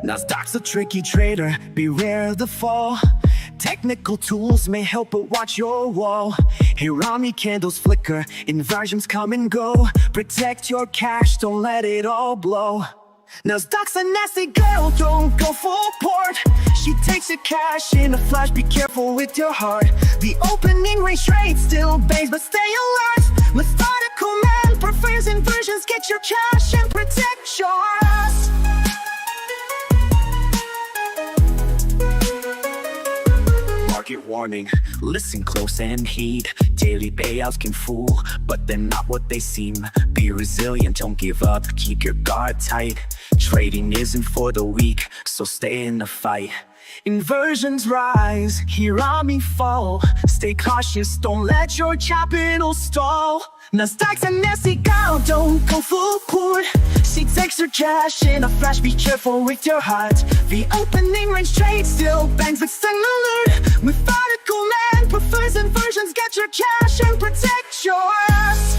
Nasdaq's a tricky trader, beware the fall. Technical tools may help, but watch your wall. Hirami candles flicker, inversions come and go. Protect your cash, don't let it all blow. Nasdaq's a nasty girl, don't go full port. She takes your cash in a flash, be careful with your heart. The opening range trade still bangs, but stay alert. Methodical man prefers inversions, get your cash and protect yours. Market warning, listen close and heed. Daily payouts can fool, but they're not what they seem. Be resilient, don't give up, keep your guard tight. Trading isn't for the weak, so stay in the fight. Inversions rise, Hirami fall. Stay cautious, don't let your capital stall. Nasdaq's a nasty girl, don't go full port. She takes her cash in a flash, be careful with your heart. The opening range trade still bangs, but stay alert. Methodical man prefers inversions, get your cash and protect yours.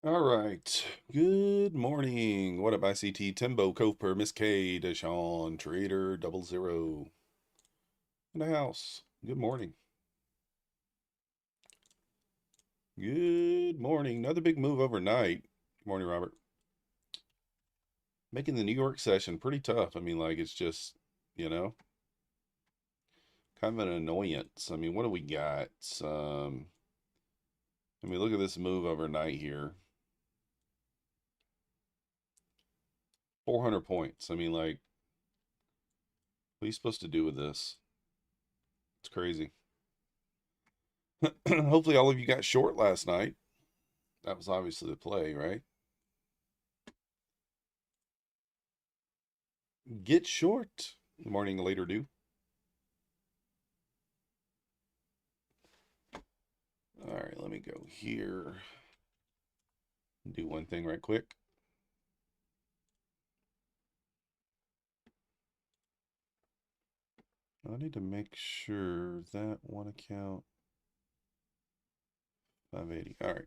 All right. Good morning. What up, ICT? Timbo, Coper, Miss K, Deshaun, Trader, 00. In the house. Good morning. Good morning. Another big move overnight. Good morning, Robert. Making the New York session pretty tough. I mean, like, it's just, you know, kind of an annoyance. I mean, what do we got? I mean, look at this move overnight here. 400 points. I mean, like, what are you supposed to do with this? It's crazy. Hopefully all of you got short last night. That was obviously the play, right? Get short. Good morning, later do. All right, let me go here. Do one thing right quick. I need to make sure that one account 580. All right.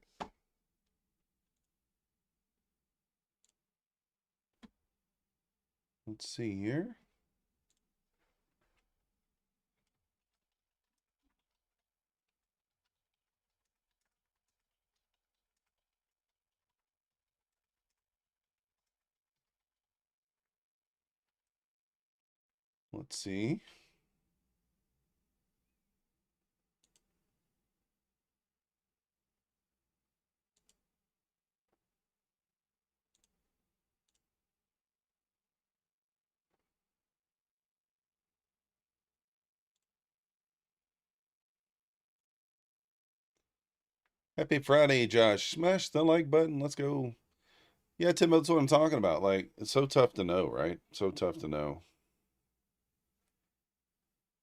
Let's see here. Let's see. Happy Friday, Josh. Smash the like button. Let's go. Yeah, Tim, that's what I'm talking about. Like, it's so tough to know, right? So tough to know.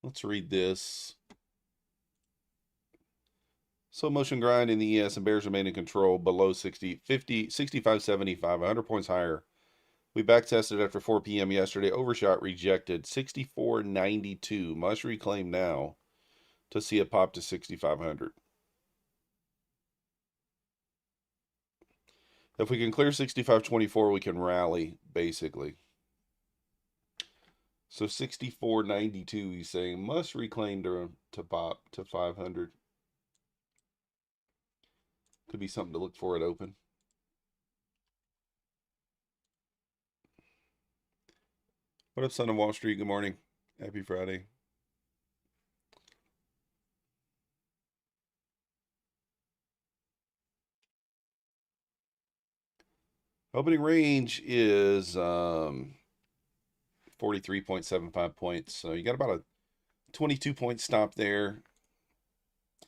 Let's read this. Slow motion grind in the ES and bears remain in control below 60, 50, 65, 75, 100 points higher. We backtested after 4 p.m. yesterday. Overshot rejected. 64.92. Must reclaim now to see it pop to 6,500. If we can clear 65.24, we can rally, basically. So 64.92, he's saying, must reclaim to pop to 500. Could be something to look for at open. What up, son of Wall Street? Good morning. Happy Friday. Opening range is 43.75 points. So you got about a 22-point stop there.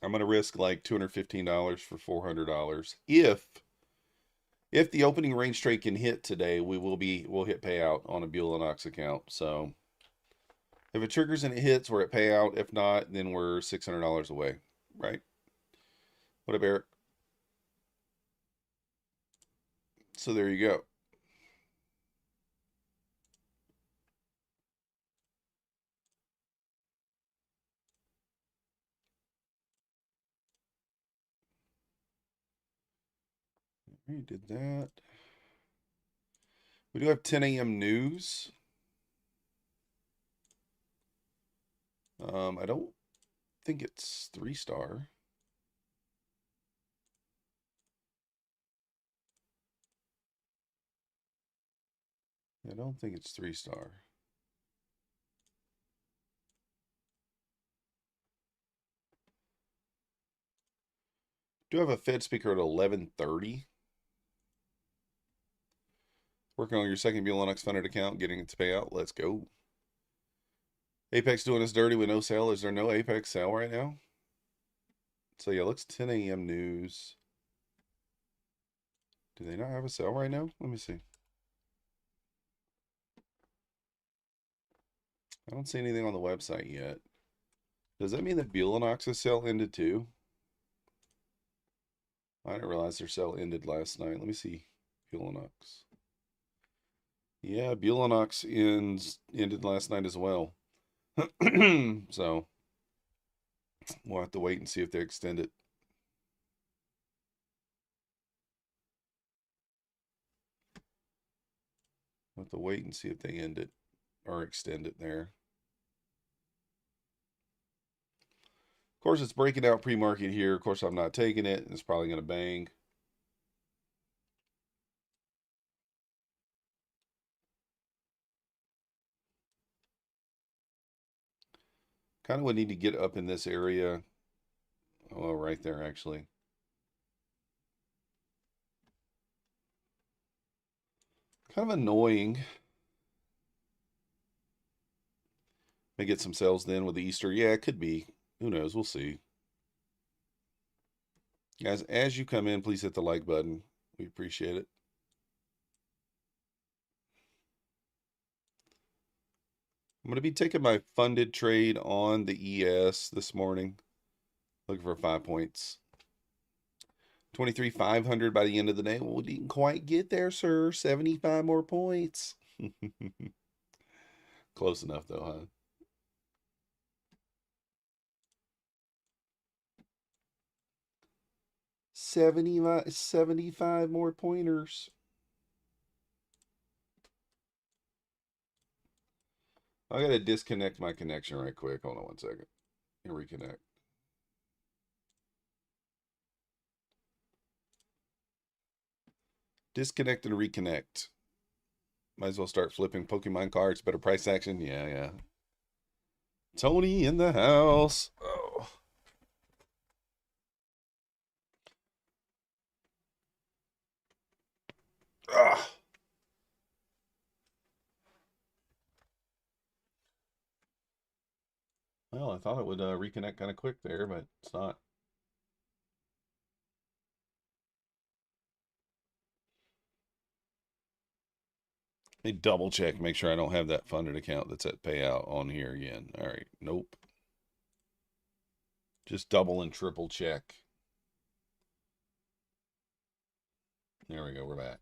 I'm going to risk like $215 for $400. If If the opening range trade can hit today, we'll hit payout on a Buellanox account. So if it triggers and it hits, we're at payout. If not, then we're $600 away, right? What up, Eric? So there you go. We did that. We do have 10 a.m. news. I don't think it's 3-star. I don't think it's 3-star. Do have a Fed speaker at 11:30. Working on your second Buellanox funded account, getting it to payout. Let's go. Apex doing us dirty with no sale. Is there no Apex sale right now? So yeah, looks 10 a.m. news. Do they not have a sale right now? Let me see. I don't see anything on the website yet. Does that mean that Buellanox's sale ended too? I didn't realize their sale ended last night. Let me see. Buellanox. Yeah, Buellanox ended last night as well. So we'll have to wait and see if they extend it. We'll have to wait and see if they end it or extend it there. Of course, it's breaking out pre-market here. Of course, I'm not taking it. It's probably going to bang. Kind of would need to get up in this area. Oh, right there, actually. Kind of annoying. May get some sales then with the Easter. Yeah, it could be. Who knows? We'll see. Guys, as you come in, please hit the like button. We appreciate it. I'm going to be taking my funded trade on the ES this morning. Looking for 5 points. 23,500 by the end of the day. Well, we didn't quite get there, sir. 75 more points. Close enough, though, huh? $75 more pointers. I gotta disconnect my connection right quick. Hold on 1 second. And reconnect. Disconnect and reconnect. Might as well start flipping Pokemon cards. Better price action. Yeah, yeah. Tony in the house. Oh. Ah. Well, I thought it would reconnect kind of quick there, but it's not. Let me double check, make sure I don't have that funded account that's at payout on here again. All right, nope. Just double and triple check. There we go, we're back.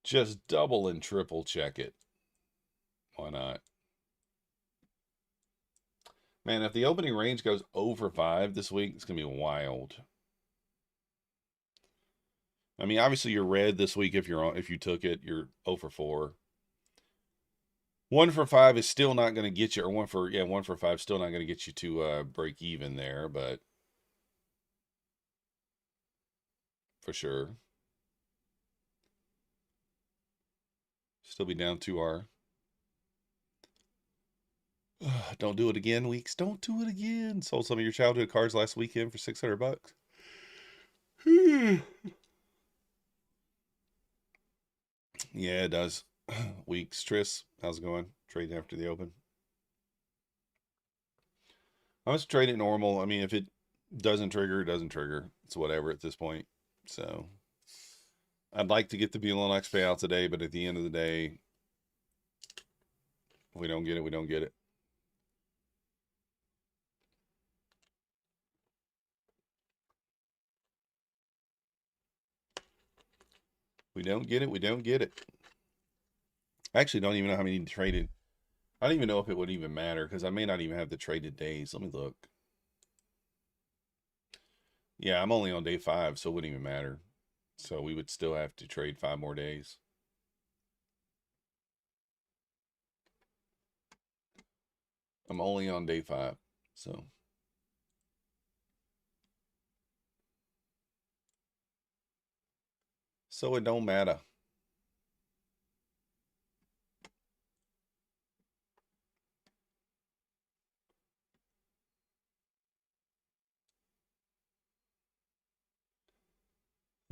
Just double and triple check it. Why not? Man, if the opening range goes over 5 this week, it's going to be wild. I mean, obviously you're red this week if you took it, you're 0 for 4. 1 for 5 is still not going to get you, or 1 for 5 still not going to get you to break even there, but for sure. Still be down 2R. Don't do it again, Weeks. Don't do it again. Sold some of your childhood cards last weekend for $600. Yeah, it does. Weeks. Tris, how's it going? Trading after the open. I was trading normal. I mean, if it Doesn't trigger, doesn't trigger. It's whatever at this point. So I'd like to get the BLX payout today, but at the end of the day, if we don't get it, we don't get it. We don't get it, we don't get it. I actually don't even know how many traded. I don't even know if it would even matter because I may not even have the traded days. Let me look. Yeah, I'm only on day 5, so it wouldn't even matter. So we would still have to trade 5 more days. I'm only on day 5, so. So it don't matter.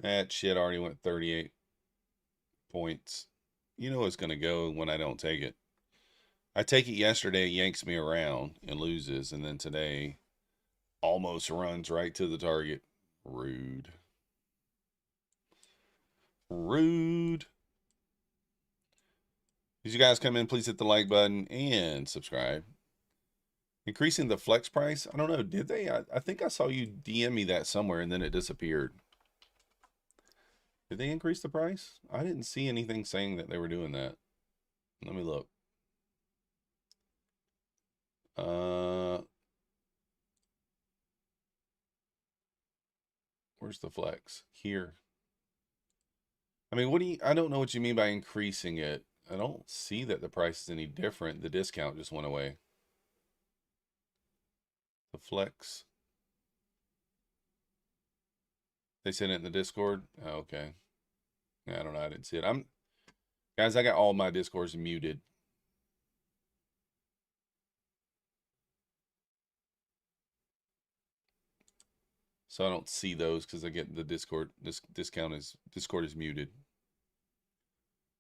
That shit already went 38 points. You know it's going to go when I don't take it. I take it yesterday, it yanks me around and loses, and then today almost runs right to the target. Rude. Rude. As you guys come in, please hit the like button and subscribe. Increasing the flex price? I don't know. Did they? I think I saw you DM me that somewhere and then it disappeared. Did they increase the price? I didn't see anything saying that they were doing that. Let me look. Where's the flex? Here. I mean, I don't know what you mean by increasing it. I don't see that the price is any different. The discount just went away. The flex. They sent it in the Discord? Oh, okay. Yeah, I don't know. I didn't see it. Guys, I got all my Discords muted. So I don't see those because I get the Discord. Discord is muted.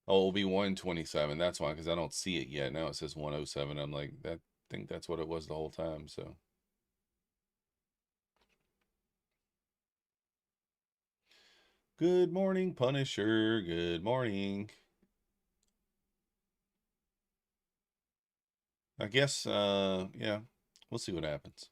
Oh, it'll be 127. That's why, because I don't see it yet. Now it says 107. I'm like, I think that's what it was the whole time. So good morning, Punisher. Good morning. I guess yeah, we'll see what happens.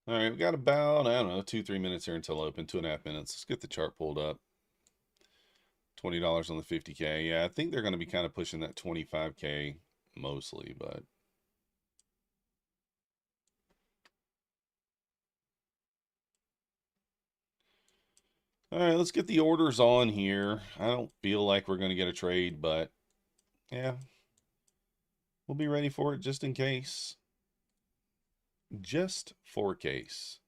All right, we got about, I don't know, 2-3 minutes here until open, 2.5 minutes. Let's get the chart pulled up. $20 on the 50K. Yeah, I think they're going to be kind of pushing that 25K mostly, but all right, let's get the orders on here. I don't feel like we're going to get a trade, but yeah, we'll be ready for it just in case. Just for case.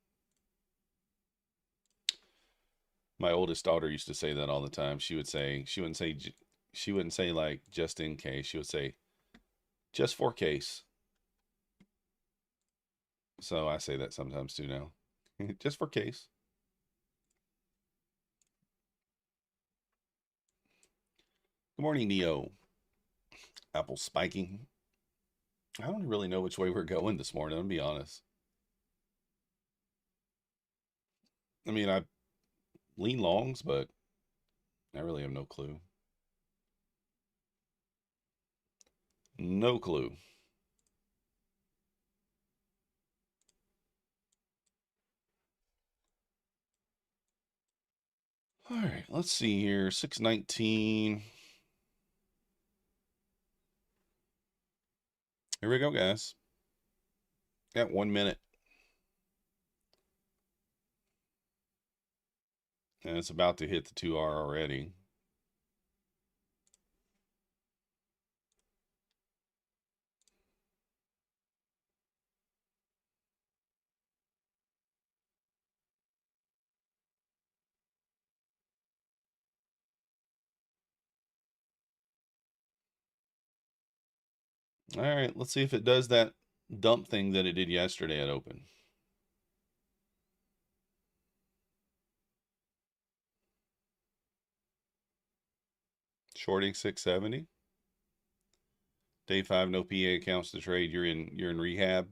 My oldest daughter used to say that all the time. She wouldn't say like just in case. She would say just for case. So I say that sometimes too now. Just for case. Good morning, Neo. Apple spiking. I don't really know which way we're going this morning, I'll be honest. I mean, I lean longs, but I really have no clue. No clue. All right, let's see here. 619. Here we go, guys. Got 1 minute. And it's about to hit the 2R already. All right, let's see if it does that dump thing that it did yesterday at open. Shorting 670. Day 5, no PA accounts to trade. You're in rehab.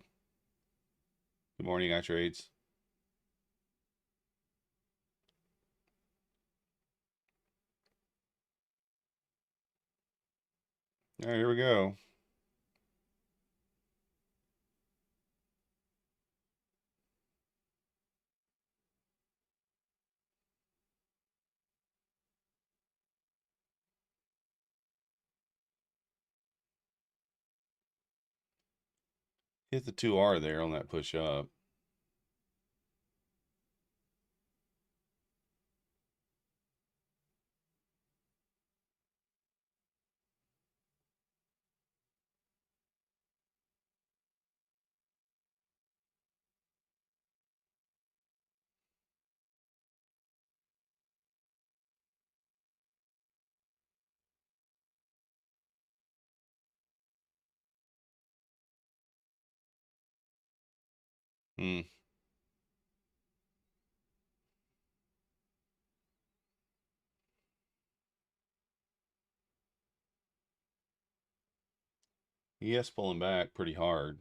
Good morning, iTrades. All right, here we go. Hit the 2R there on that push up. Hmm. ES pulling back pretty hard.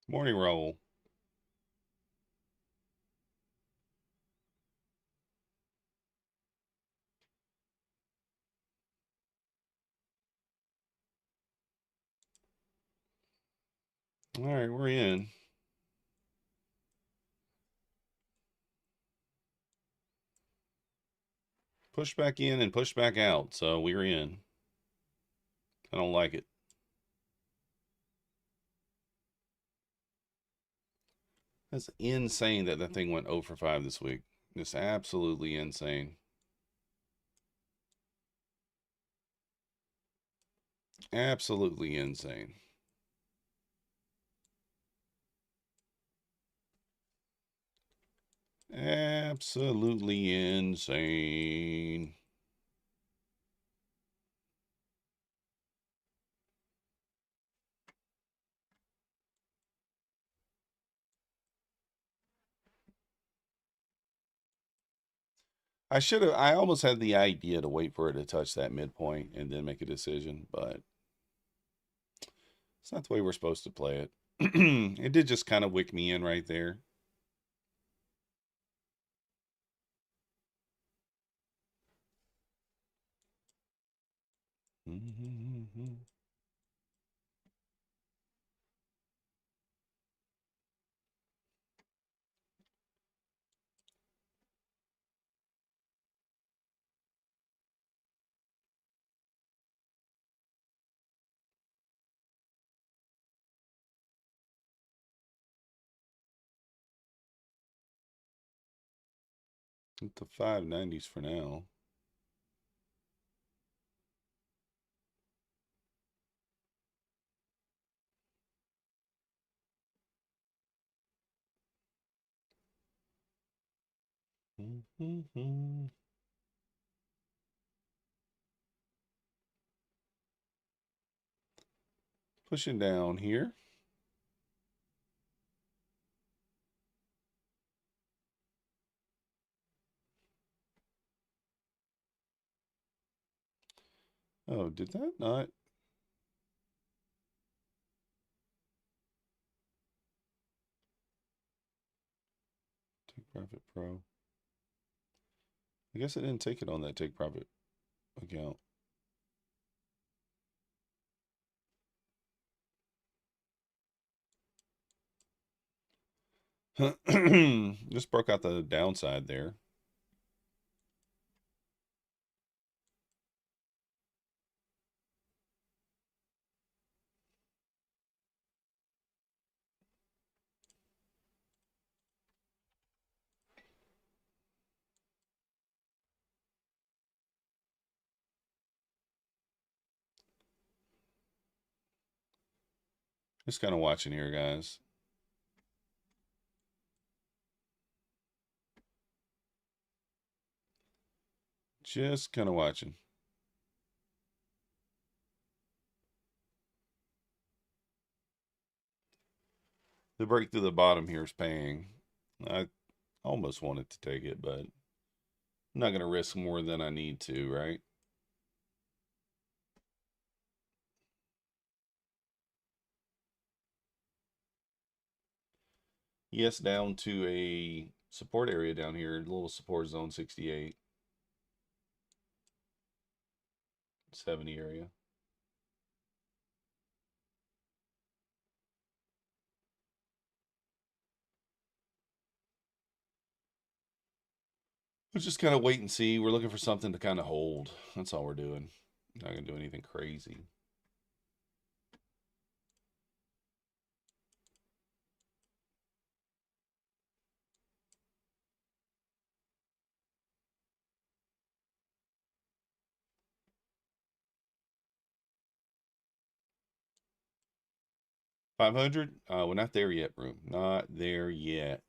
Morning roll. All right, we're in. Push back in and push back out, so we're in. I don't like it. That's insane that thing went 0 for 5 this week. Just absolutely insane. Absolutely insane. Absolutely insane. I almost had the idea to wait for it to touch that midpoint and then make a decision, but it's not the way we're supposed to play it. It did just kind of wick me in right there. At the 590s for now. Pushing down here. Oh, did that not? Take Profit Pro. I guess I didn't take it on that Take Profit account. Just broke out the downside there. Just kind of watching here, guys. Just kind of watching. The break through the bottom here is paying. I almost wanted to take it, but I'm not going to risk more than I need to, right? Yes, down to a support area down here, little support zone 68, 70 area. Let's just kind of wait and see. We're looking for something to kind of hold. That's all we're doing. Not going to do anything crazy. $500? We're not there yet, room. Not there yet.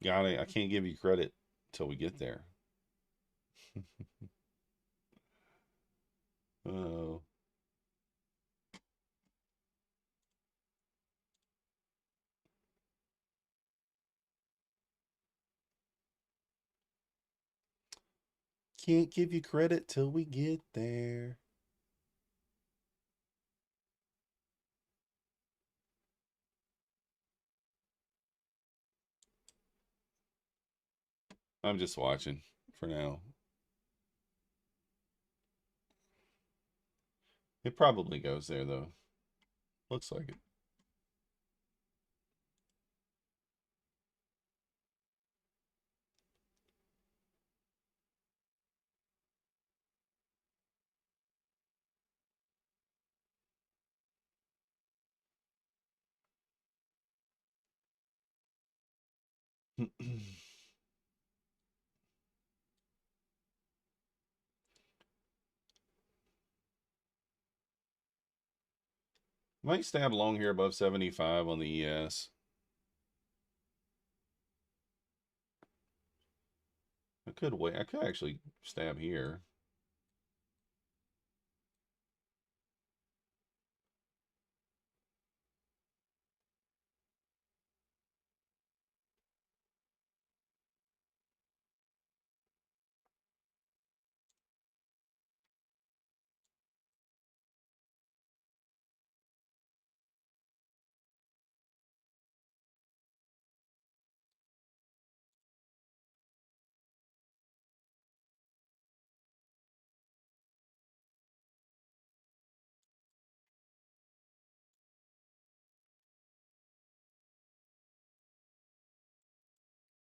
Got it. I can't give you credit until we get there. Oh. Can't give you credit till we get there. I'm just watching for now. It probably goes there, though. Looks like it. Might stab long here above 75 on the ES. I could wait. I could actually stab here.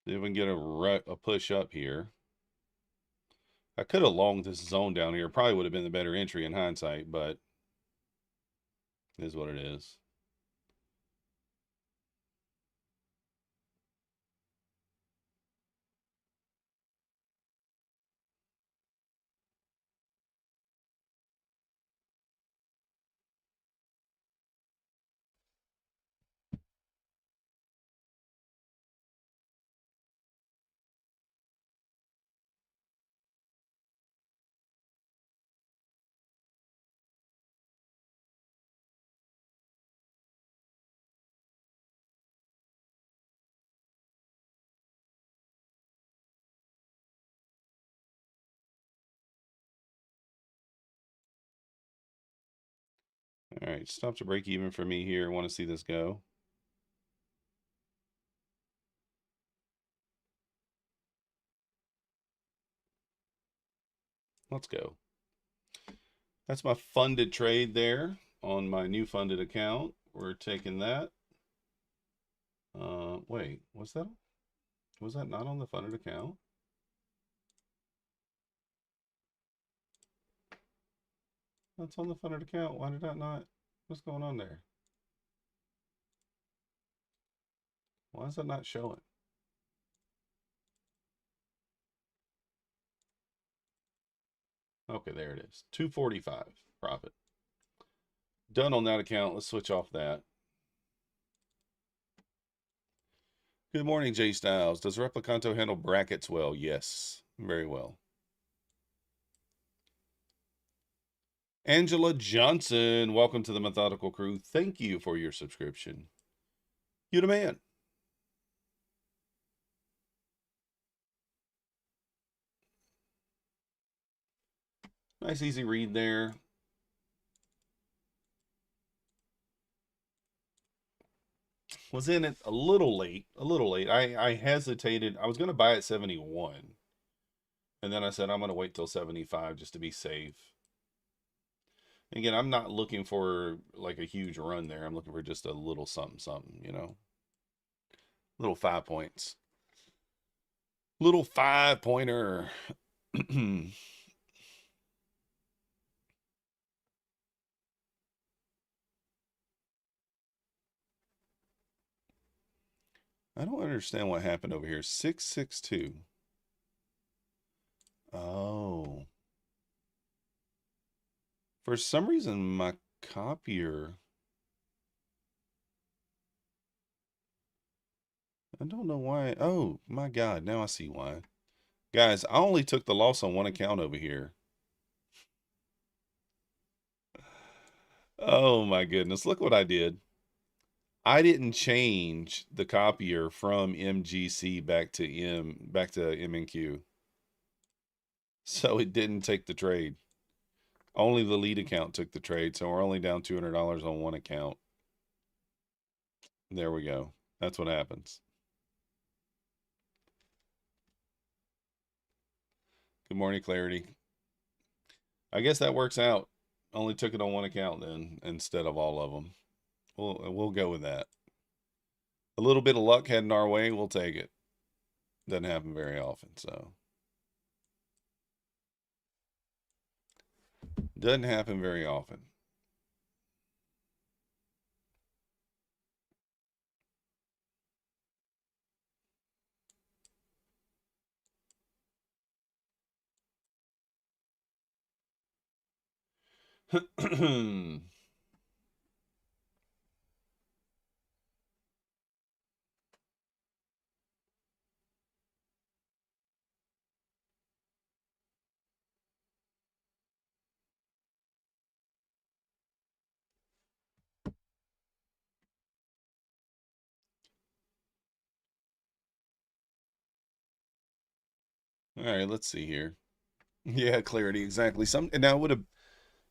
See if we can get a push up here. I could have longed this zone down here. Probably would have been the better entry in hindsight, but it is what it is. All right, stop to break even for me here. I want to see this go. Let's go. That's my funded trade there on my new funded account. We're taking that. Wait, was that not on the funded account? That's on the funded account. Why did that not? What's going on there? Why is that not showing? Okay, there it is. 245 profit. Done on that account. Let's switch off that. Good morning, Jay Styles. Does Replicanto handle brackets well? Yes, very well. Angela Johnson, welcome to the Methodical Crew. Thank you for your subscription. You the man. Nice easy read there. Was in it a little late. I hesitated. I was going to buy at 71. And then I said, I'm going to wait till 75 just to be safe. Again, I'm not looking for like a huge run there. I'm looking for just a little something, you know. Little 5 points. Little 5-pointer. I don't understand what happened over here. 662. Oh. For some reason, my copier... I don't know why. Oh, my God. Now I see why. Guys, I only took the loss on one account over here. Oh, my goodness. Look what I did. I didn't change the copier from MGC back to MNQ. So it didn't take the trade. Only the lead account took the trade, so we're only down $200 on one account. There we go. That's what happens. Good morning, Clarity. I guess that works out. Only took it on one account then instead of all of them. We'll go with that. A little bit of luck heading our way, we'll take it. Doesn't happen very often, so. Doesn't happen very often. All right, let's see here. Yeah, Clarity, exactly. Now it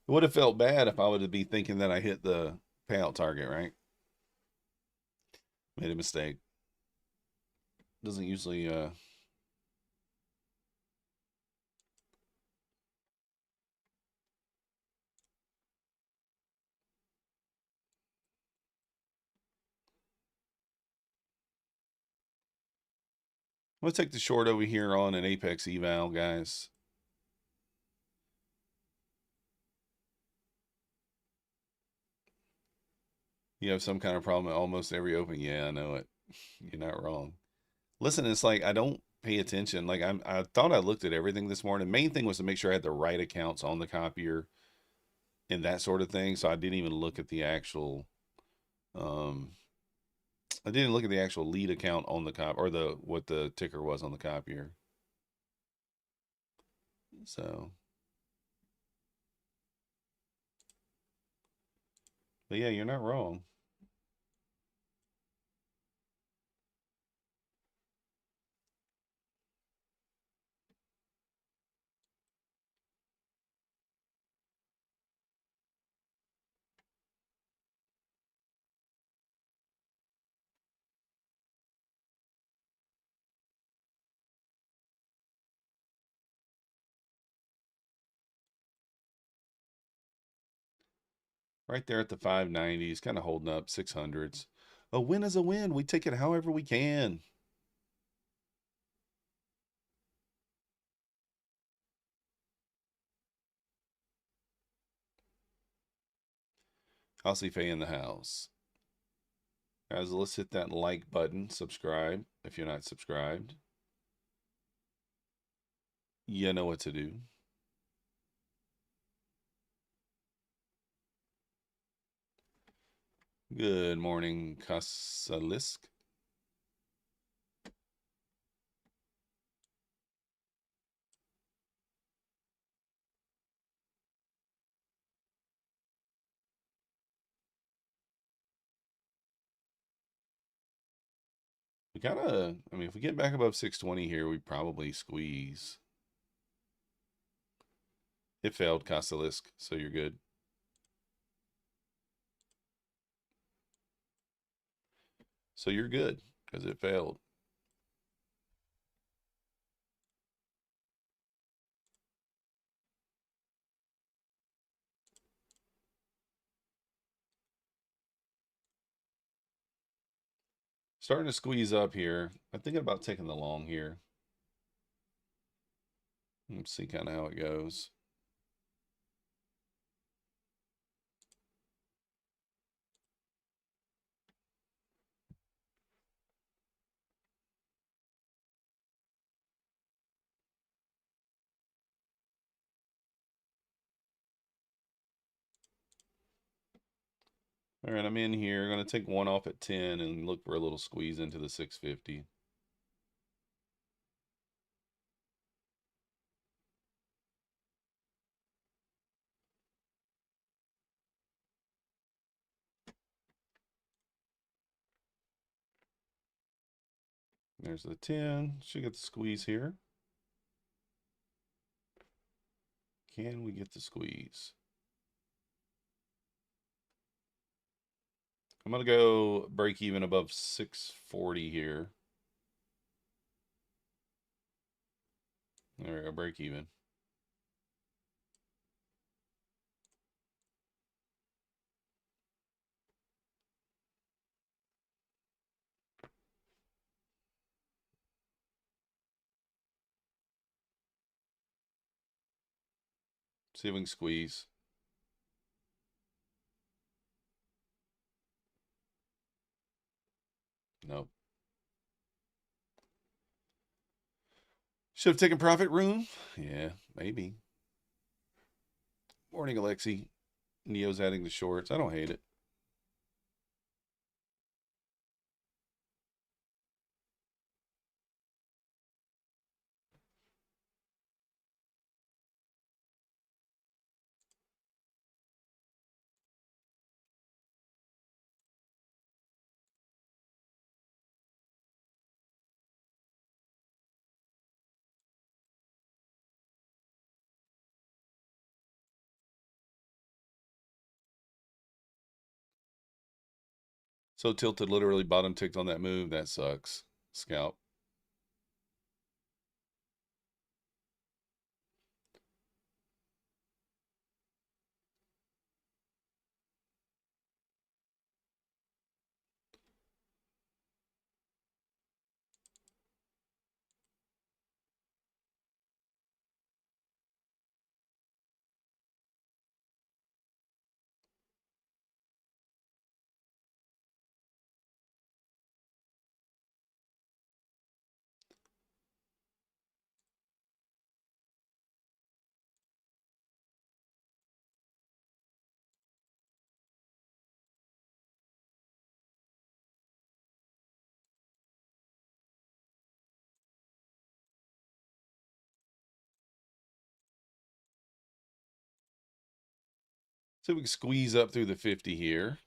would have felt bad if I would be thinking that I hit the payout target, right? Made a mistake. Doesn't usually Let's take the short over here on an Apex eval, guys. You have some kind of problem at almost every open. Yeah, I know it. You're not wrong. Listen, it's like I don't pay attention. Like I thought I looked at everything this morning. Main thing was to make sure I had the right accounts on the copier and that sort of thing. So I didn't even look at the actual I didn't look at the actual lead account on the cop or what the ticker was on the copier. So but yeah, you're not wrong. Right there at the 590s, kind of holding up 600s. A win is a win. We take it however we can. Halsey Faye in the house. Guys, let's hit that like button. Subscribe if you're not subscribed. You know what to do. Good morning, Kasalisk. We gotta, I mean, if we get back above 620 here, we probably squeeze. It failed, Kasalisk, so you're good. So you're good, because it failed. Starting to squeeze up here. I'm thinking about taking the long here. Let's see kind of how it goes. All right, I'm in here. I'm going to take one off at 10 and look for a little squeeze into the 650. There's the 10. Should get the squeeze here. Can we get the squeeze? I'm going to go break even above 640 here. There we go, break even. See if we can squeeze. Nope. Should have taken profit room. Yeah, maybe. Morning, Alexi. Neo's adding the shorts. I don't hate it. So tilted literally bottom ticked on that move. That sucks. Scalp. So we can squeeze up through the 50 here.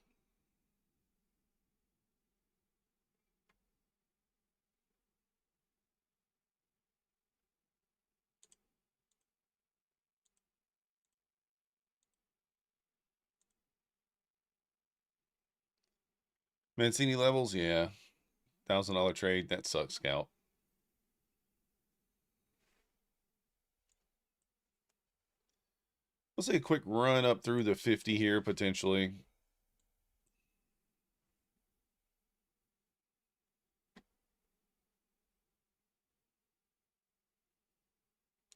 Mancini levels, yeah. $1,000 trade. That sucks, scalp. We'll see a quick run up through the 50 here, potentially.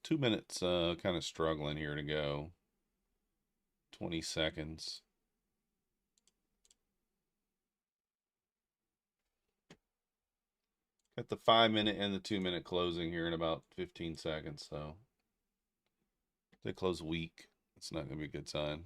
Two minutes, kind of struggling here to go. 20 seconds. Got the 5-minute and the 2-minute closing here in about 15 seconds, so if they close weak, it's not going to be a good sign.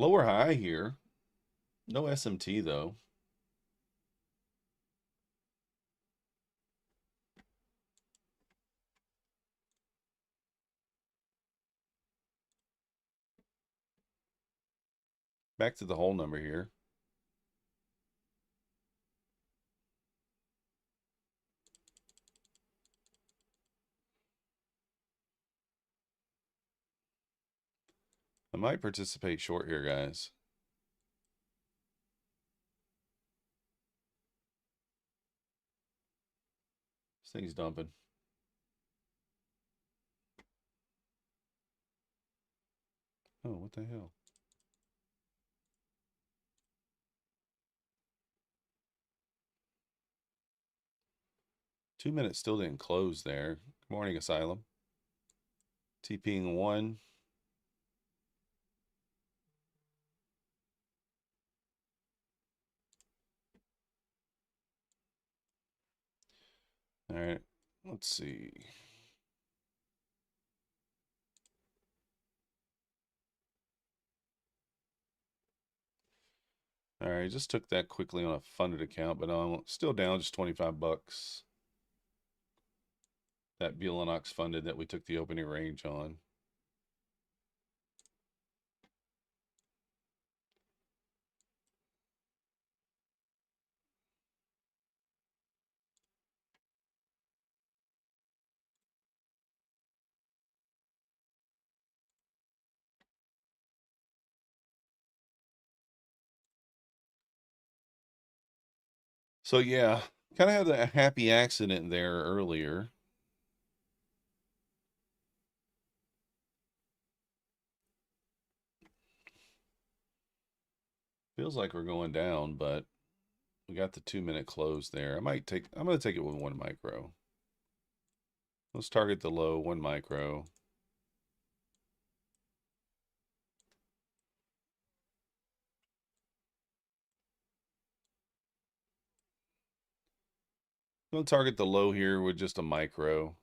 Lower high here. No SMT though. Back to the whole number here. I might participate short here, guys. This thing's dumping. Oh, what the hell? Two minutes still didn't close there. Good morning, Asylum. TPing 1. All right, let's see. All right, just took that quickly on a funded account, but I'm still down just 25 bucks. That Belanox funded that we took the opening range on. So yeah, kind of had a happy accident there earlier. Feels like we're going down, but we got the 2-minute close there. I'm going to take it with 1 micro. Let's target the low, 1 micro. We'll target the low here with just a micro.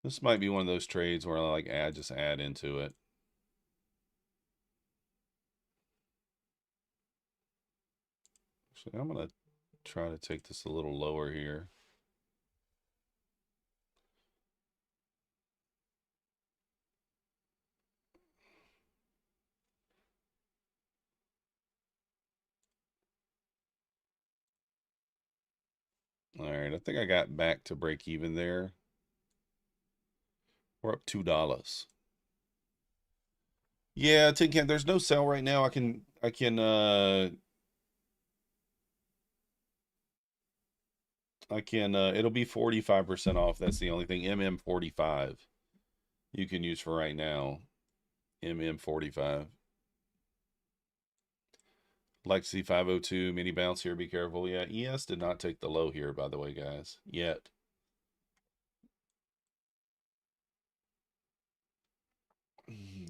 This might be one of those trades where I like just add into it. Actually, I'm going to try to take this a little lower here. All right, I think I got back to break even there. We're up $2. Yeah, tin can. There's no sell right now. It'll be 45% off. That's the only thing. MM45 you can use for right now. MM45. Lexi 502 mini bounce here. Be careful. Yeah, ES did not take the low here, by the way, guys. Yet.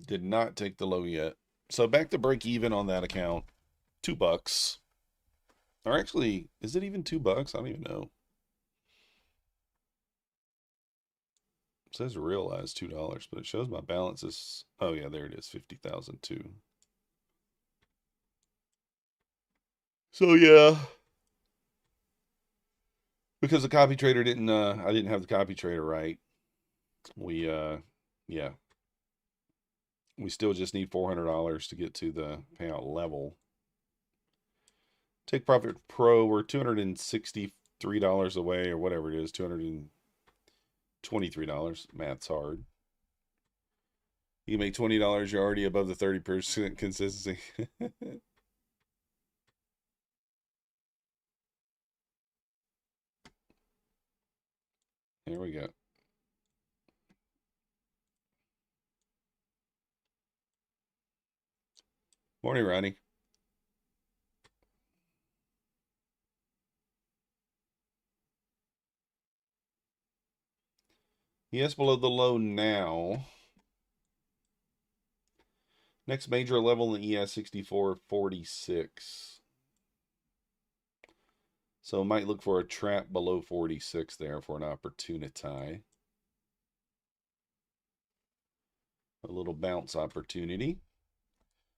Did not take the low yet. So back to break even on that account. $2. Or actually, is it even $2? I don't even know. It says realized $2, but it shows my balance is, oh yeah, there it is, 50,002. So yeah, because the copy trader didn't, I didn't have the copy trader right. Yeah, we still just need $400 to get to the payout level. Take profit pro, we're $263 away or whatever it is, $223. Math's hard. You make $20, you're already above the 30% consistency. Here we go. Morning, Ronnie. ES below the low now. Next major level in ES 64.46. So might look for a trap below 46 there for an opportunity. A little bounce opportunity.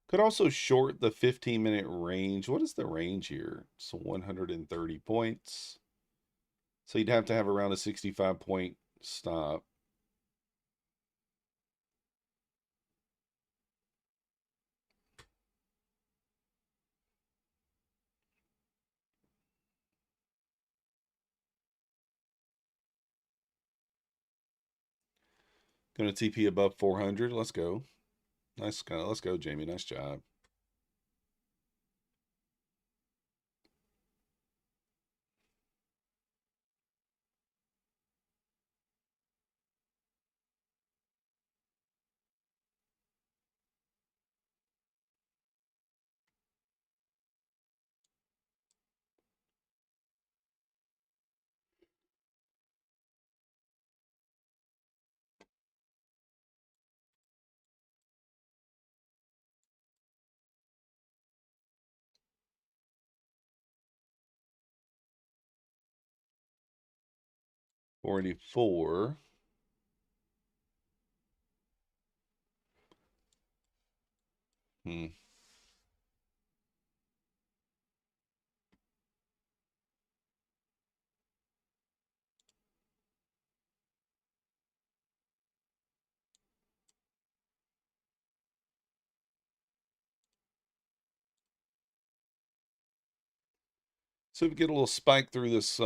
Could also short the 15-minute range. What is the range here? So 130 points. So you'd have to have around a 65-point stop. Going to TP above 400. Let's go. Nice. Let's go, Jamie. Nice job. $44. So we get a little spike through this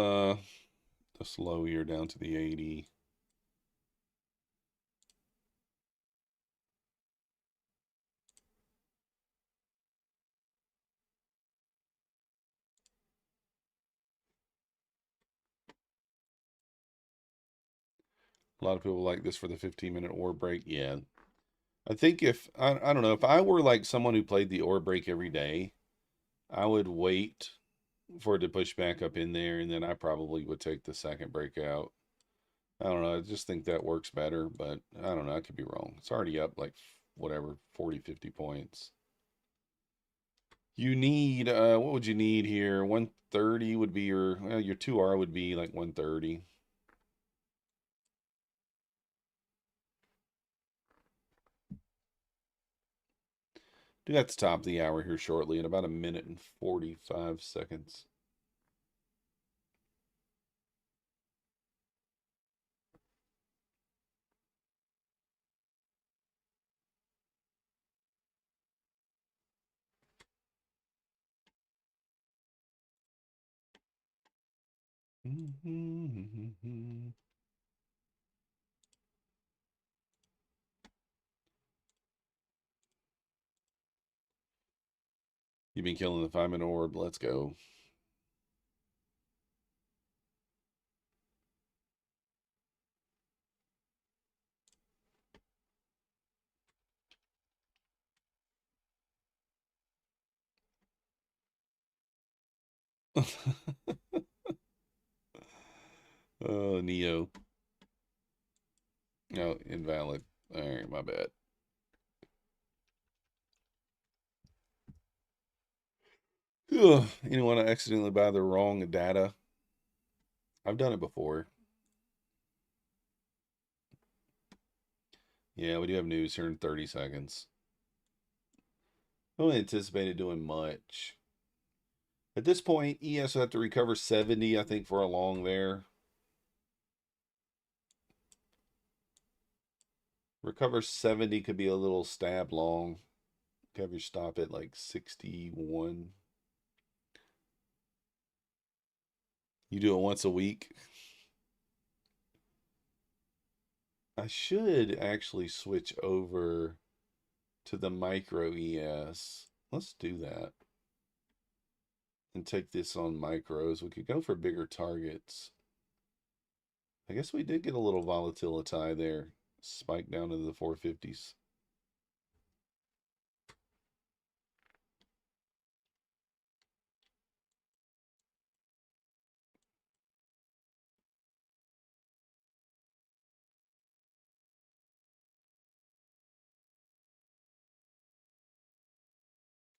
this low here down to the 80. A lot of people like this for the 15-minute or break. Yeah. I think if I don't know, if I were like someone who played the or break every day, I would wait for it to push back up in there, and then I probably would take the second breakout. I don't know. I just think that works better, but I don't know. I could be wrong. It's already up like whatever, 40, 50 points. You need, what would you need here? 130 would be your 2R would be like 130. Do have to top the hour here shortly in about a minute and 45 seconds. You've been killing the 5-minute orb. Let's go. Oh, Neo. No, invalid. All right, my bad. Ugh, anyone accidentally buy the wrong data? I've done it before. Yeah, we do have news here in 30 seconds. I don't anticipate doing much. At this point, ES will have to recover 70, I think, for a long there. Recover 70 could be a little stab long. Have your stop at like 61. You do it once a week. I should actually switch over to the micro ES. Let's do that. And take this on micros. We could go for bigger targets. I guess we did get a little volatility there. Spike down into the 450s.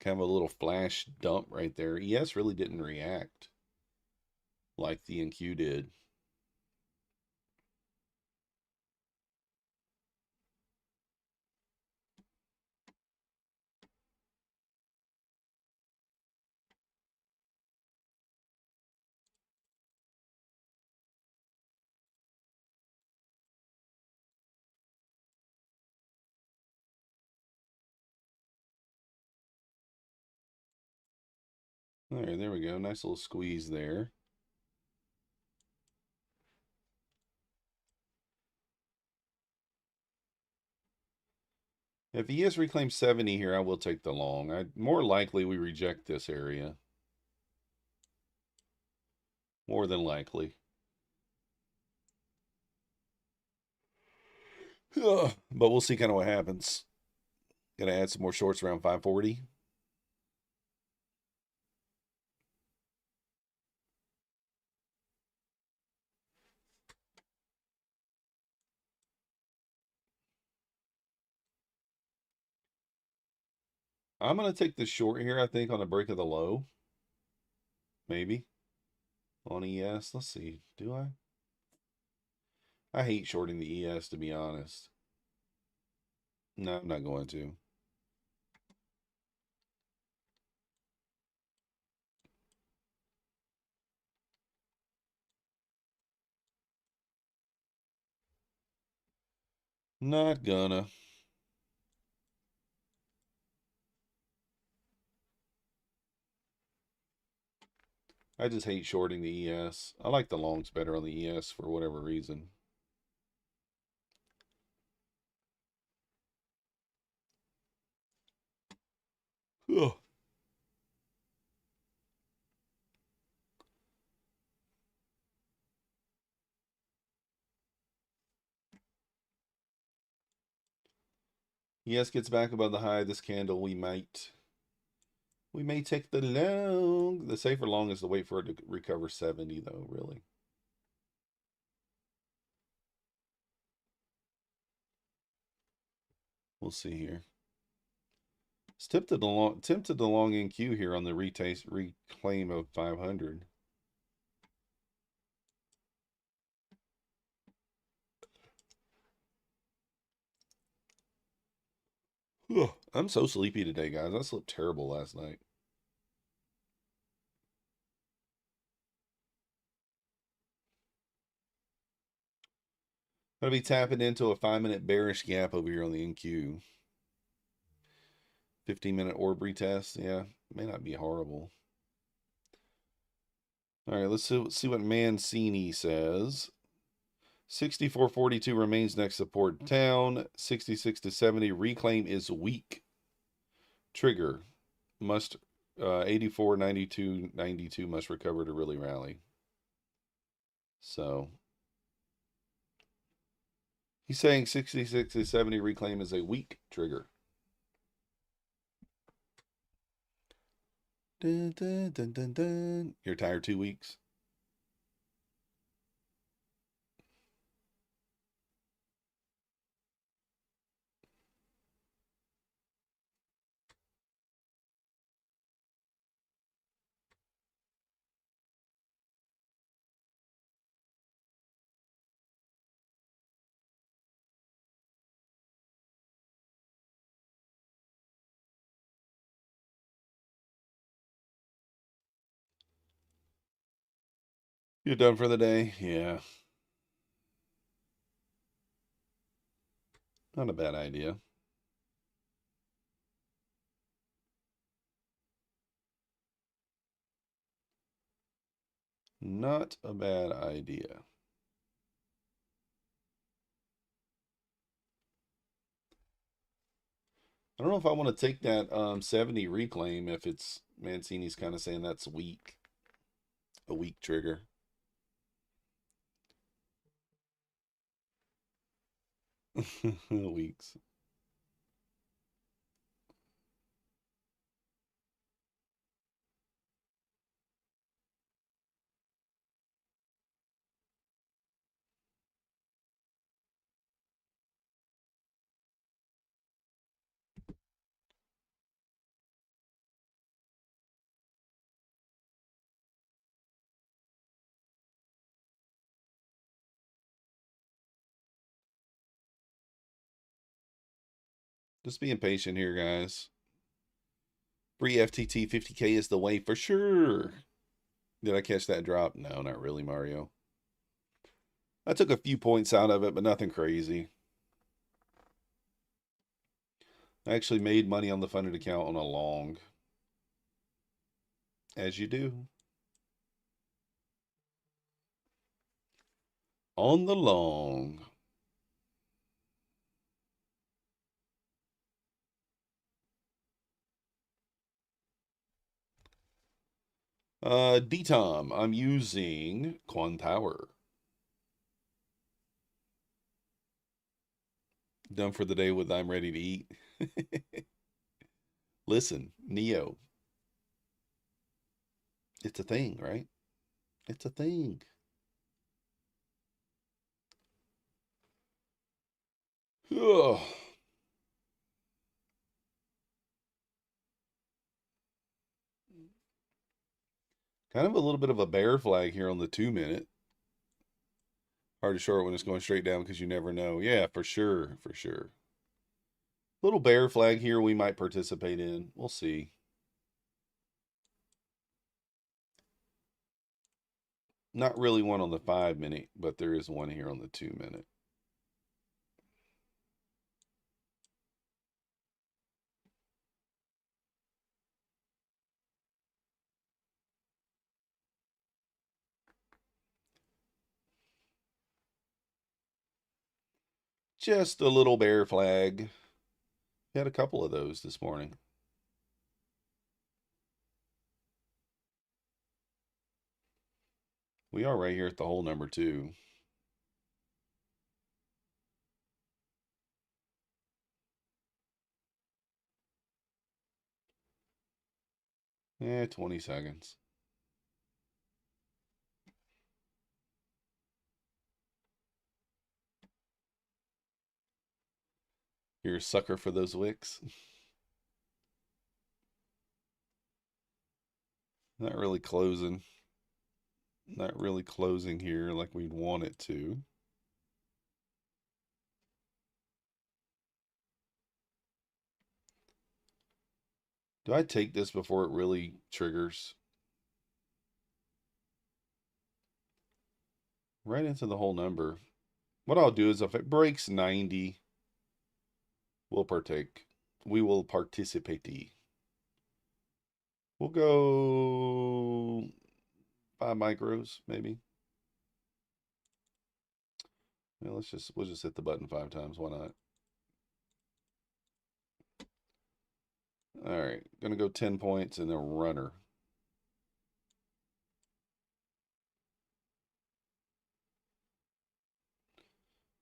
kind of a little flash dump right there. ES really didn't react like the NQ did. All right, there we go. Nice little squeeze there. If ES reclaims 70 here, I will take the long. More likely we reject this area. More than likely. But we'll see kind of what happens. Gonna add some more shorts around 540. I'm gonna take the short here, I think, on the break of the low. Maybe. On ES. Let's see. Do I? I hate shorting the ES, to be honest. No, I'm not going to. Not gonna. I just hate shorting the ES. I like the longs better on the ES for whatever reason. Ugh. ES gets back above the high. This candle, we may take the long. The safer long is to wait for it to recover 70, though, really. We'll see here. It's tempted the long NQ here on the reclaim of 500. Ugh, I'm so sleepy today, guys. I slept terrible last night. Gonna be tapping into a 5-minute bearish gap over here on the NQ. 15-minute orb retest. Yeah, may not be horrible. All right, let's see what Mancini says. 64.42 remains next support down. 66 to 70 reclaim is weak. Trigger must 84 92 92 must recover to really rally. So he's saying 66 to 70 reclaim is a weak trigger. Dun, dun, dun, dun, dun. You're tired 2 weeks? You're done for the day? Yeah. Not a bad idea. Not a bad idea. I don't know if I want to take that 70 reclaim if it's Mancini's kind of saying that's weak. A weak trigger. Weeks. Just being patient here, guys. Free FTT 50K is the way for sure. Did I catch that drop? No, not really, Mario. I took a few points out of it, but nothing crazy. I actually made money on the funded account on a long. As you do. On the long. D-Tom, I'm using Quan Tower. Done for the day with I'm ready to eat. Listen, Neo. It's a thing, right? It's a thing. Ugh. Kind of a little bit of a bear flag here on the 2-minute. Hard to short when it's going straight down because you never know. Yeah, for sure, for sure. Little bear flag here we might participate in. We'll see. Not really one on the 5-minute, but there is one here on the 2-minute. Just a little bear flag. Had a couple of those this morning. We are right here at the hole number 2. Yeah, 20 seconds. You're a sucker for those wicks. Not really closing. Not really closing here like we'd want it to. Do I take this before it really triggers? Right into the whole number. What I'll do is if it breaks 90, we'll partake. We will participate. We'll go 5 micros, maybe. Yeah, we'll just hit the button 5 times. Why not? All right, gonna go 10 points and a runner.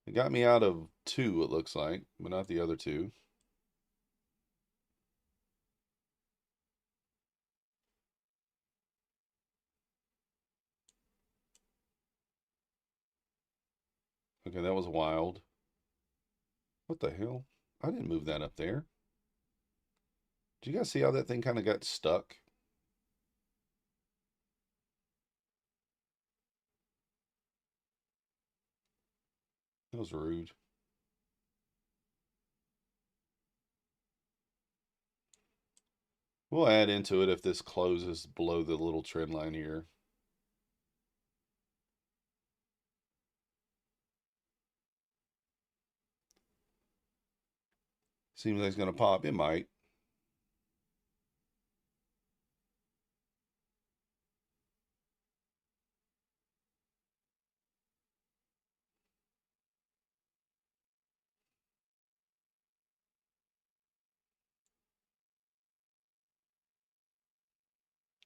It got me out of 2, it looks like, but not the other 2. Okay, that was wild. What the hell? I didn't move that up there. Did you guys see how that thing kind of got stuck? That was rude. We'll add into it if this closes below the little trend line here. Seems like it's going to pop. It might.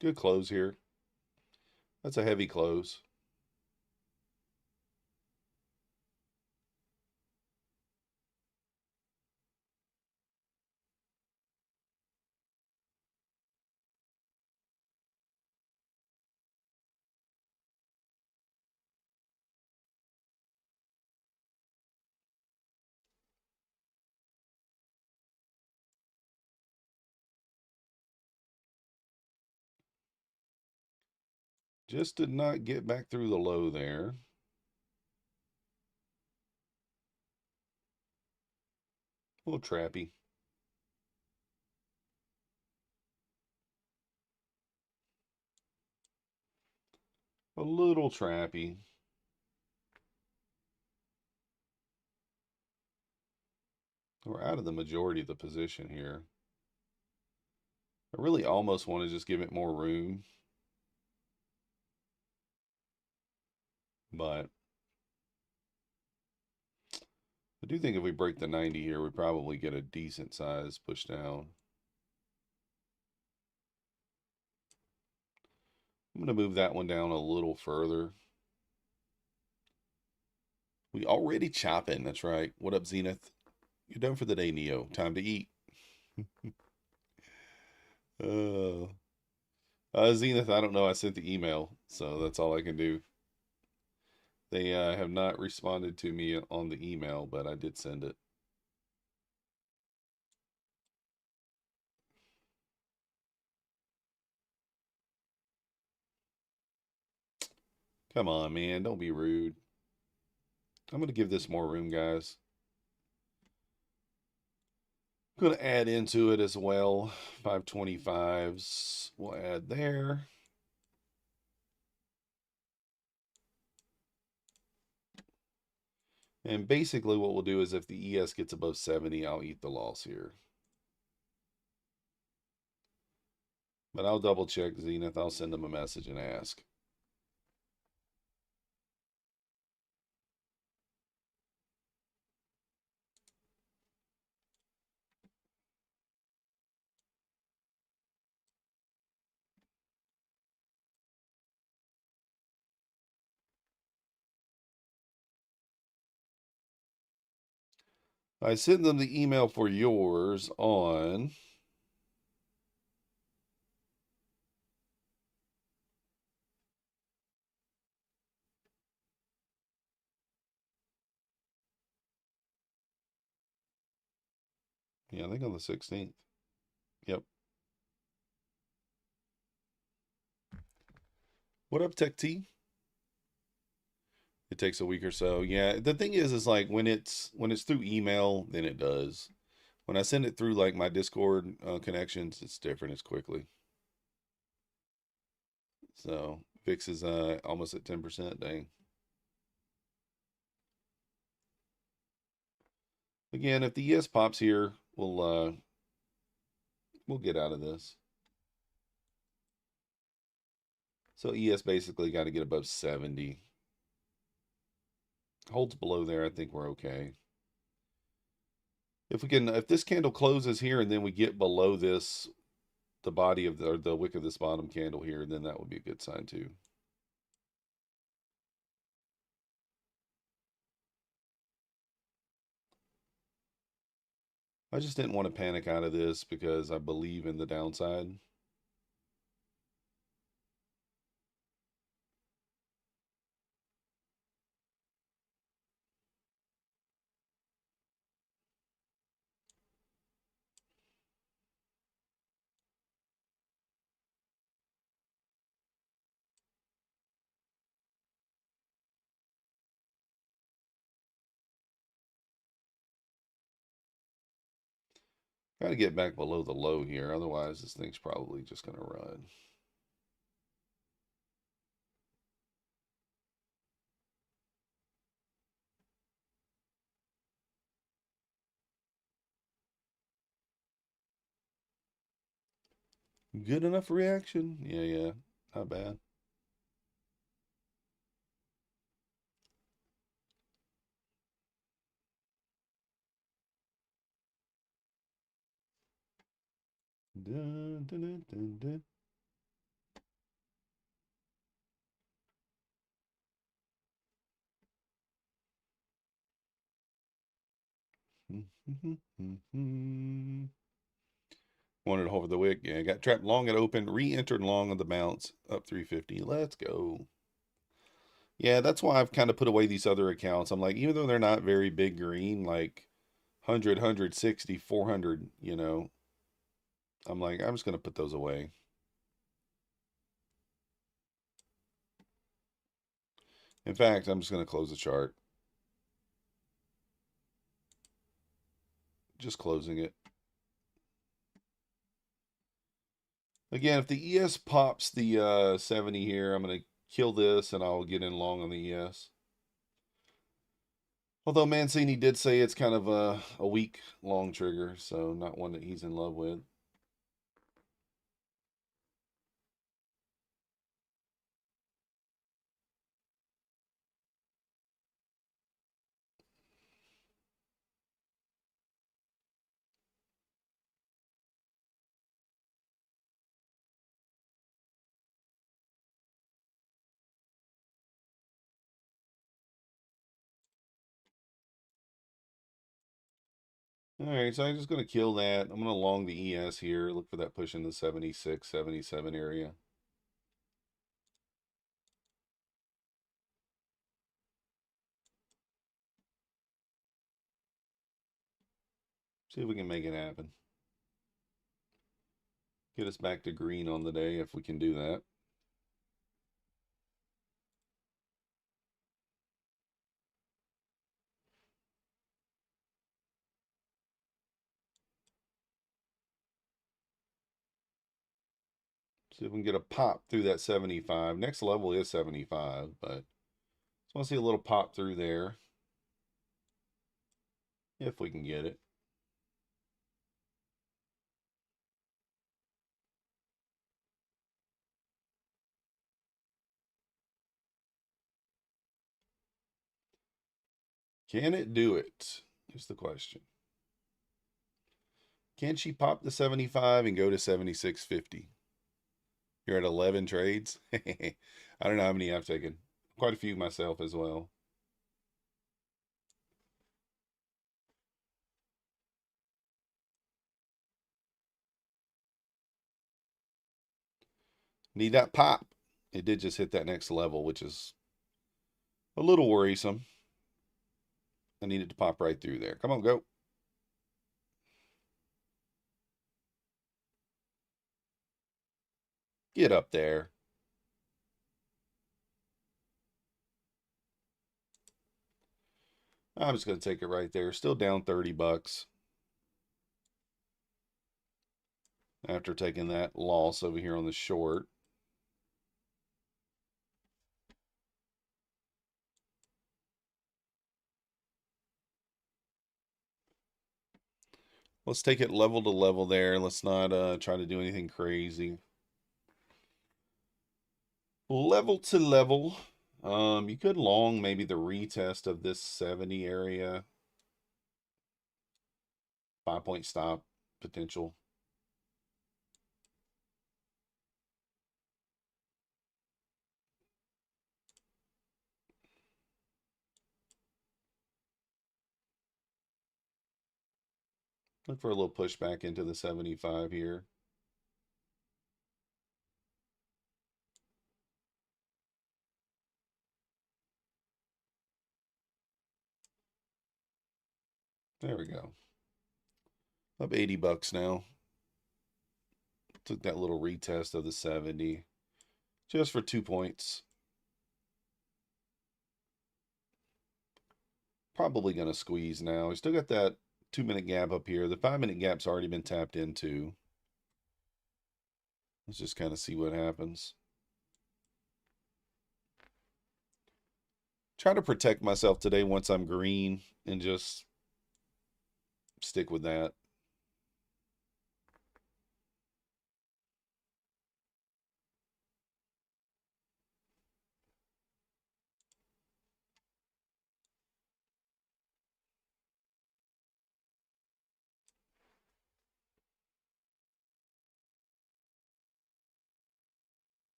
Good close here. That's a heavy close. Just did not get back through the low there. A little trappy. A little trappy. We're out of the majority of the position here. I really almost want to just give it more room. But I do think if we break the 90 here, we probably get a decent size push down. I'm going to move that one down a little further. We already chopping. That's right. What up, Zenith? You're done for the day, Neo. Time to eat. uh, Zenith, I don't know. I sent the email, so that's all I can do. They have not responded to me on the email, but I did send it. Come on, man. Don't be rude. I'm going to give this more room, guys. I'm going to add into it as well. 525s. We'll add there. And basically what we'll do is if the ES gets above 70, I'll eat the loss here. But I'll double check Zenith. I'll send them a message and ask. I sent them the email for yours on I think on the 16th. Yep. What up, Tech T? It takes a week or so. Yeah, the thing is like when it's through email, then it does. When I send it through like my Discord connections, it's different. It's quickly. So VIX is almost at 10%. Dang. Again, if the ES pops here, we'll get out of this. So ES basically got to get above 70. Holds below there, I think we're okay. If this candle closes here and then we get below this, the body of the wick of this bottom candle here, then that would be a good sign too. I just didn't want to panic out of this because I believe in the downside. Got to get back below the low here. Otherwise, this thing's probably just going to run. Good enough reaction? Yeah. Not bad. Dun, dun, dun, dun, dun. Wanted to hold the wick. Yeah, got trapped long at open, re-entered long on the bounce, up 350. Let's go. Yeah, that's why I've kind of put away these other accounts. I'm like, even though they're not very big green, like 100, 160, 400, I'm like, I'm just going to put those away. In fact, I'm just going to close the chart. Just closing it. Again, if the ES pops the 70 here, I'm going to kill this and I'll get in long on the ES. Although Mancini did say it's kind of a weak long trigger, so not one that he's in love with. All right, so I'm just going to kill that. I'm going to long the ES here. Look for that push in the 76, 77 area. See if we can make it happen. Get us back to green on the day if we can do that. See if we can get a pop through that 75. Next level is 75, but just want to see a little pop through there. If we can get it. Can it do it? Is the question. Can she pop the 75 and go to 76.50? You're at 11 trades. I don't know how many I've taken. Quite a few myself as well. Need that pop. It did just hit that next level, which is a little worrisome. I needed to pop right through there. Come on, go. Get up there. I'm just going to take it right there. Still down 30 bucks. After taking that loss over here on the short. Let's take it level to level there. Let's not try to do anything crazy. Level to level. You could long maybe the retest of this 70 area. 5-point stop potential. Look for a little pushback into the 75 here. There we go. Up 80 bucks now. Took that little retest of the 70 just for 2 points. Probably going to squeeze now. We still got that 2-minute gap up here. The 5-minute gap's already been tapped into. Let's just kind of see what happens. Try to protect myself today once I'm green and just stick with that.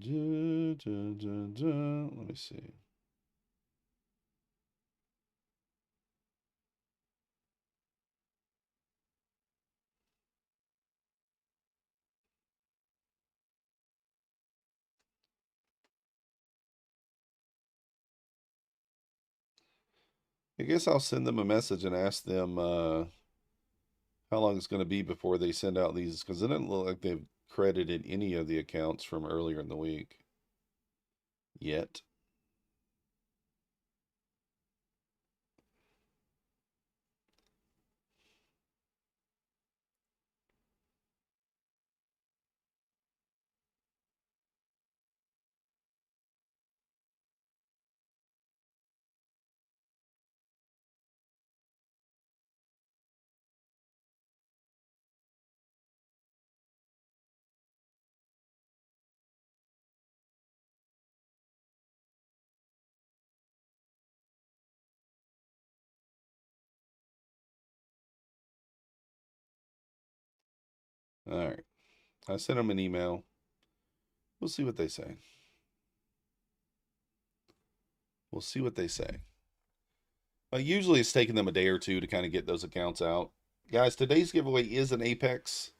Let me see. I guess I'll send them a message and ask them how long it's going to be before they send out these, because it doesn't look like they've credited any of the accounts from earlier in the week yet. All right. I sent them an email. We'll see what they say. We'll see what they say. Usually it's taking them a day or two to kind of get those accounts out. Guys, today's giveaway is an Apex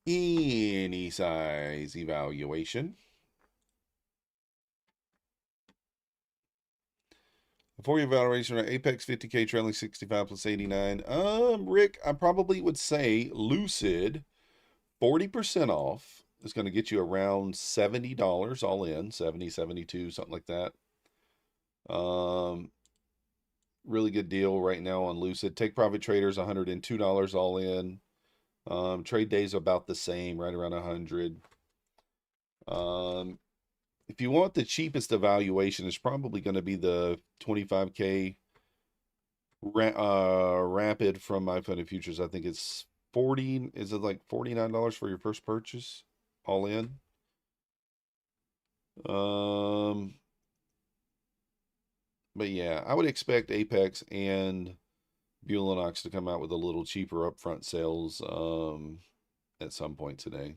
any size evaluation. For your evaluation, Apex 50K trailing 65 plus 89. Rick, I probably would say Lucid 40% off is going to get you around $70 all in, 70, 72, something like that. Really good deal right now on Lucid. Take Profit Traders $102 all in. Trade days about the same, right around 100. If you want the cheapest evaluation, it's probably going to be the 25K Rapid from My Funded Futures. I think it's 40. Is it like $49 for your first purchase, all in? But yeah, I would expect Apex and Bulenox to come out with a little cheaper upfront sales at some point today.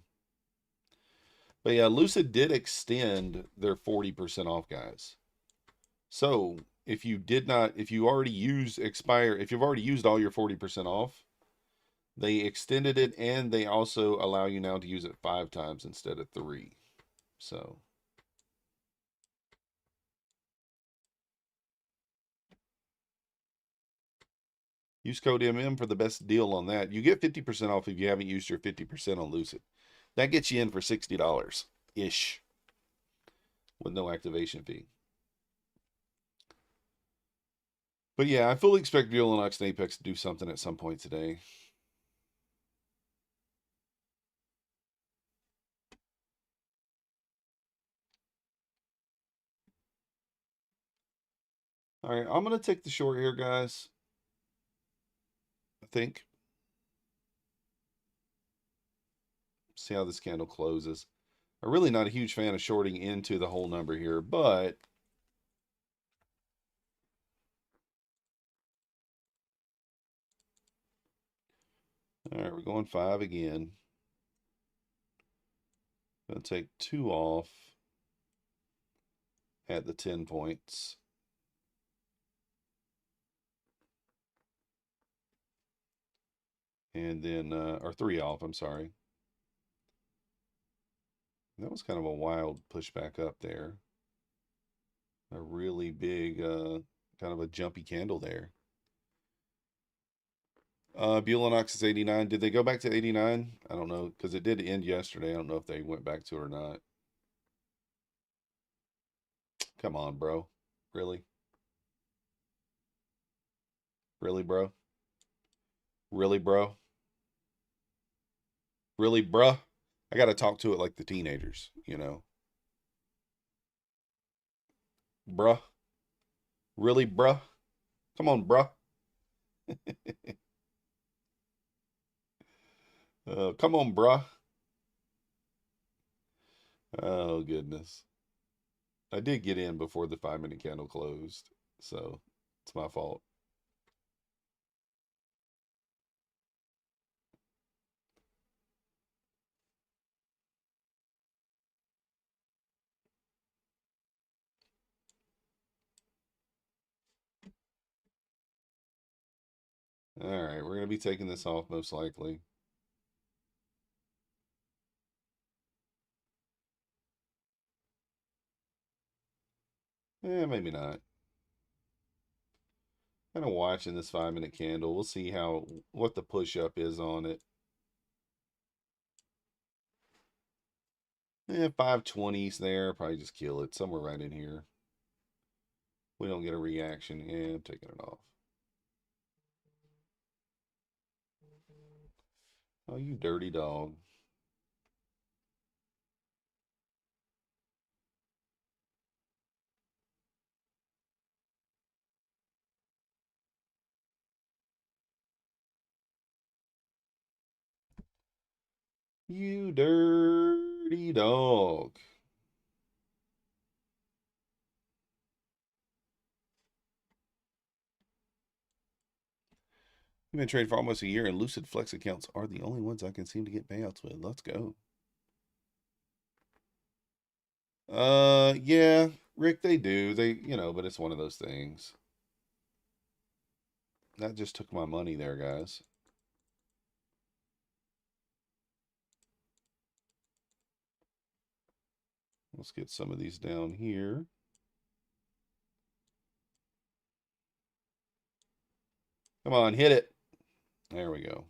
But yeah, Lucid did extend their 40% off, guys. So if you already used all your 40% off, they extended it, and they also allow you now to use it 5 times instead of 3. So use code MM for the best deal on that. You get 50% off if you haven't used your 50% on Lucid. That gets you in for $60-ish with no activation fee. But yeah, I fully expect Violanox and Apex to do something at some point today. All right, I'm going to take the short here, guys. I think. See how this candle closes. I'm really not a huge fan of shorting into the whole number here, but all right, we're going 5 again. Going to take 2 off at the 10 points. And then, or 3 off, I'm sorry. That was kind of a wild pushback up there. A really big, kind of a jumpy candle there. Bulenox is 89. Did they go back to 89? I don't know, because it did end yesterday. I don't know if they went back to it or not. Come on, bro. Really? Really, bro? Really, bro? Really, bruh? I got to talk to it like the teenagers, you know? Bruh? Really, bruh? Come on, bruh. Come on, bruh. Oh, goodness. I did get in before the 5-minute candle closed, so it's my fault. All right, we're going to be taking this off most likely. Maybe not. Kind of watching this 5-minute candle. We'll see what the push up is on it. 520s there. Probably just kill it somewhere right in here. We don't get a reaction. Yeah, I'm taking it off. Oh, you dirty dog. You dirty dog. We've been trading for almost a year, and Lucid Flex accounts are the only ones I can seem to get payouts with. Let's go. Yeah, Rick, they do. But it's one of those things. That just took my money there, guys. Let's get some of these down here. Come on, hit it. There we go.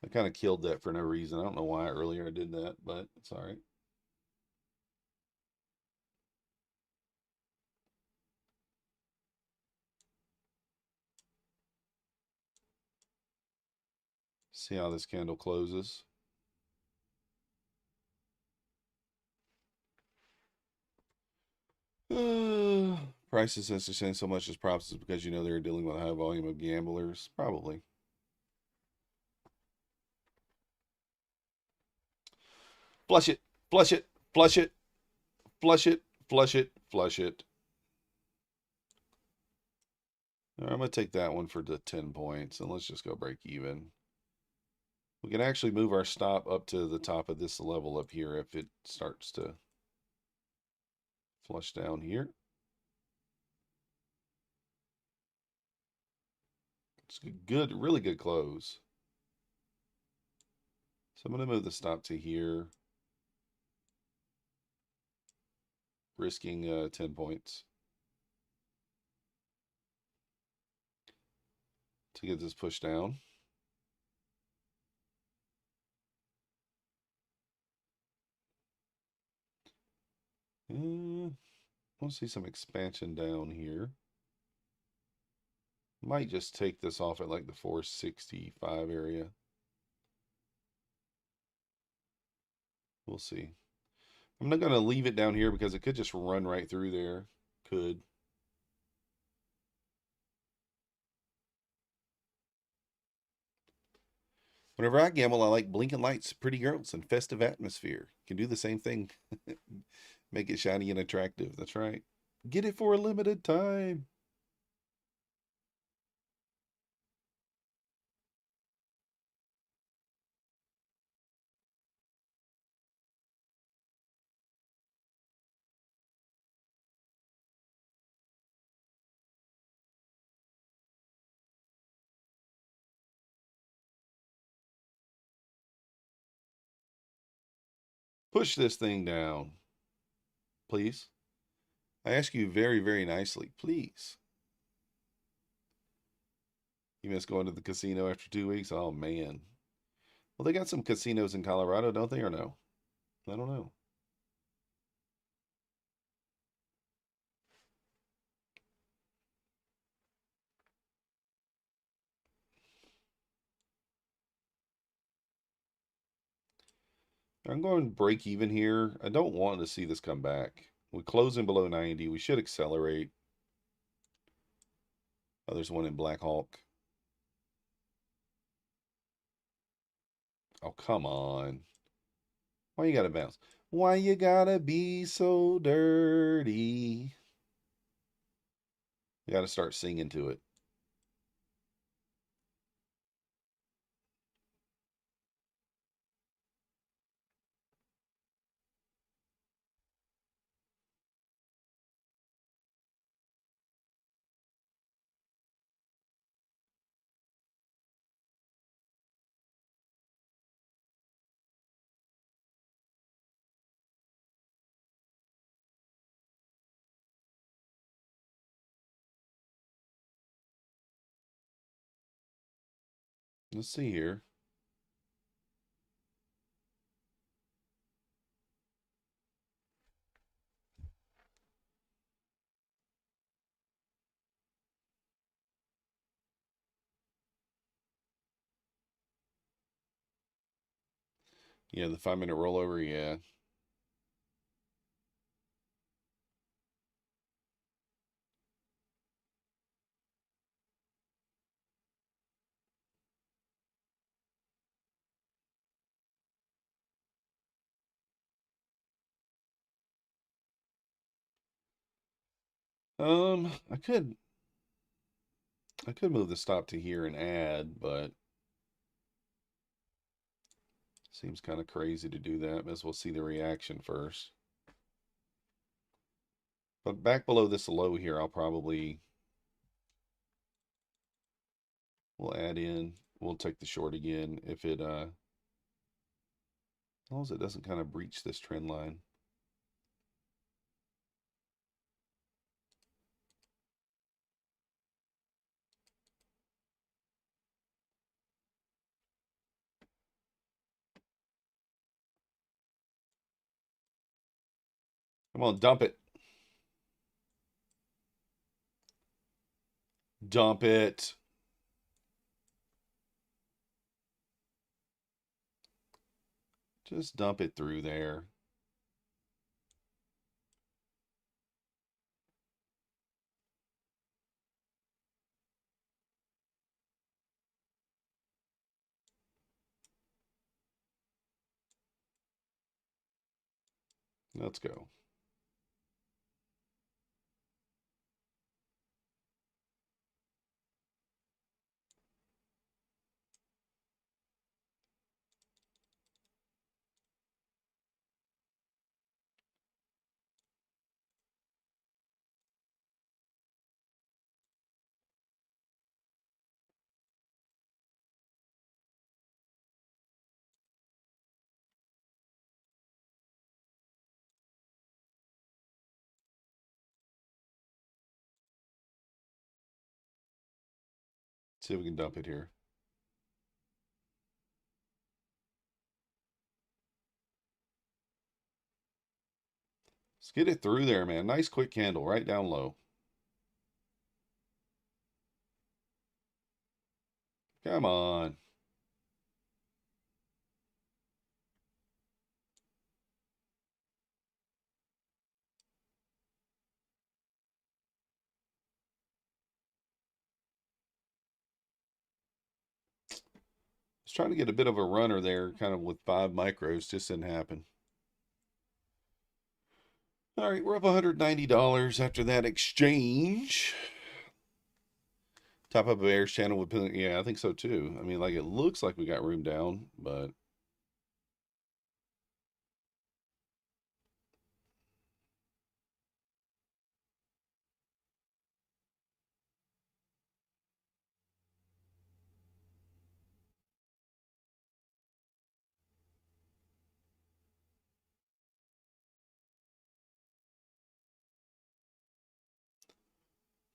I kind of killed that for no reason. I don't know why earlier I did that, but it's all right. See how this candle closes. Prices since they're saying so much as props is because they're dealing with a high volume of gamblers. Probably. Flush it, flush it, flush it, flush it, flush it, flush it. All right, I'm going to take that one for the 10 points, and let's just go break even. We can actually move our stop up to the top of this level up here if it starts to flush down here. It's good, really good close. So I'm going to move the stop to here, risking 10 points to get this pushed down. We'll see some expansion down here. Might just take this off at like the 465 area. We'll see. I'm not going to leave it down here because it could just run right through there. Could. Whenever I gamble, I like blinking lights, pretty girls, and festive atmosphere. Can do the same thing. Make it shiny and attractive. That's right. Get it for a limited time. Push this thing down, please. I ask you very, very nicely, please. You miss going to the casino after 2 weeks? Oh, man. Well, they got some casinos in Colorado, don't they, or no? I don't know. I'm going break even here. I don't want to see this come back. We close in below 90. We should accelerate. Oh, there's one in Black Hawk. Oh, come on. Why you gotta bounce? Why you gotta be so dirty? You gotta start singing to it. Let's see here. Yeah, the 5-minute rollover, yeah. I could move the stop to here and add, but seems kind of crazy to do that. Might as well see the reaction first. But back below this low here, I'll probably we'll add in. We'll take the short again if it as long as it doesn't kind of breach this trend line. Come on, dump it. Dump it. Just dump it through there. Let's go. See if we can dump it here. Let's get it through there, man. Nice quick candle right down low. Come on. Was trying to get a bit of a runner there, kind of with 5 micros. Just didn't happen. All right, we're up $190 after that exchange. Top up a bears channel with, yeah, I think so too. I mean, like it looks like we got room down, but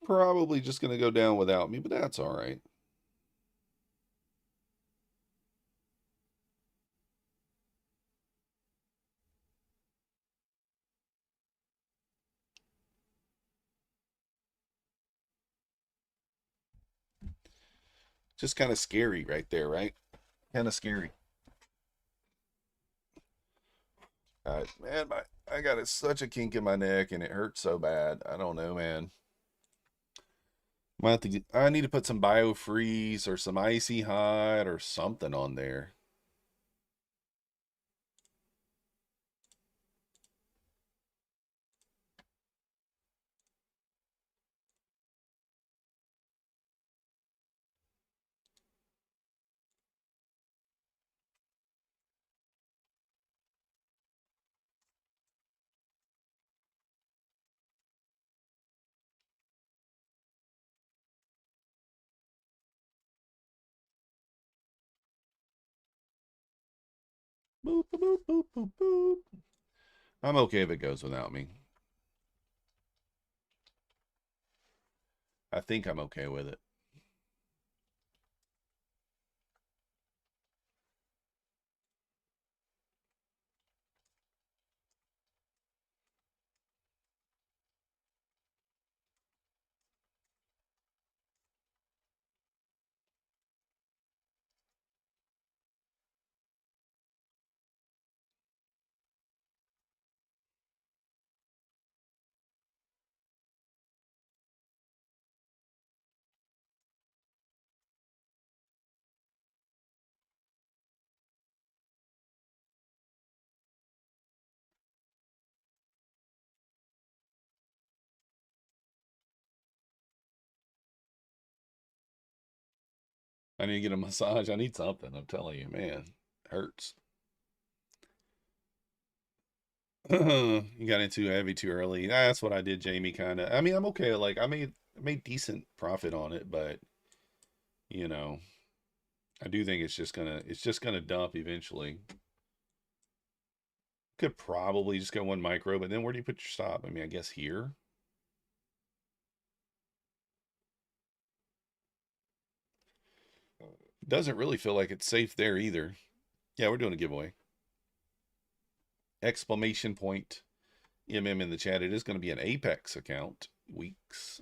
probably just going to go down without me, but that's all right. Just kind of scary right there, right? Kind of scary. Man, I got such a kink in my neck and it hurts so bad. I don't know, man. I need to put some biofreeze or some icy hot or something on there. Boop, boop, boop, boop, boop. I'm okay if it goes without me. I think I'm okay with it. I need to get a massage. I need something. I'm telling you, man, hurts. You got in too heavy too early. That's what I did, Jamie. Kind of. I mean, I'm okay. Like I made decent profit on it, but you know, I do think it's just gonna dump eventually. Could probably just go one micro, but then where do you put your stop? I mean, I guess here. Doesn't really feel like it's safe there either. Yeah, we're doing a giveaway. Exclamation point in the chat. It is going to be an Apex account. Weeks.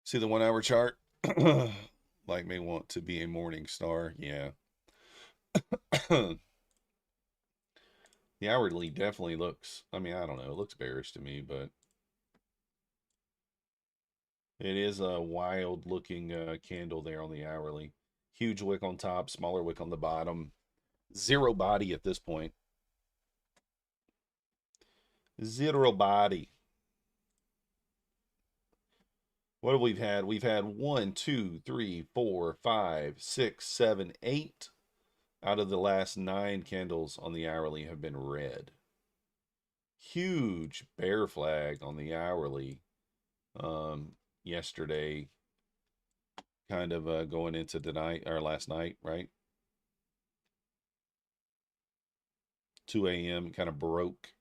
See the 1 hour chart? Like may want to be a morning star. Yeah. The hourly definitely looks, I mean, I don't know. It looks bearish to me, but it is a wild looking candle there on the hourly. Huge wick on top, smaller wick on the bottom. Zero body at this point. Zero body. What have we had? We've had 1, 2, 3, 4, 5, 6, 7, 8 out of the last 9 candles on the hourly have been red. Huge bear flag on the hourly yesterday, kind of going into tonight or last night, right? 2 a.m. kind of broke.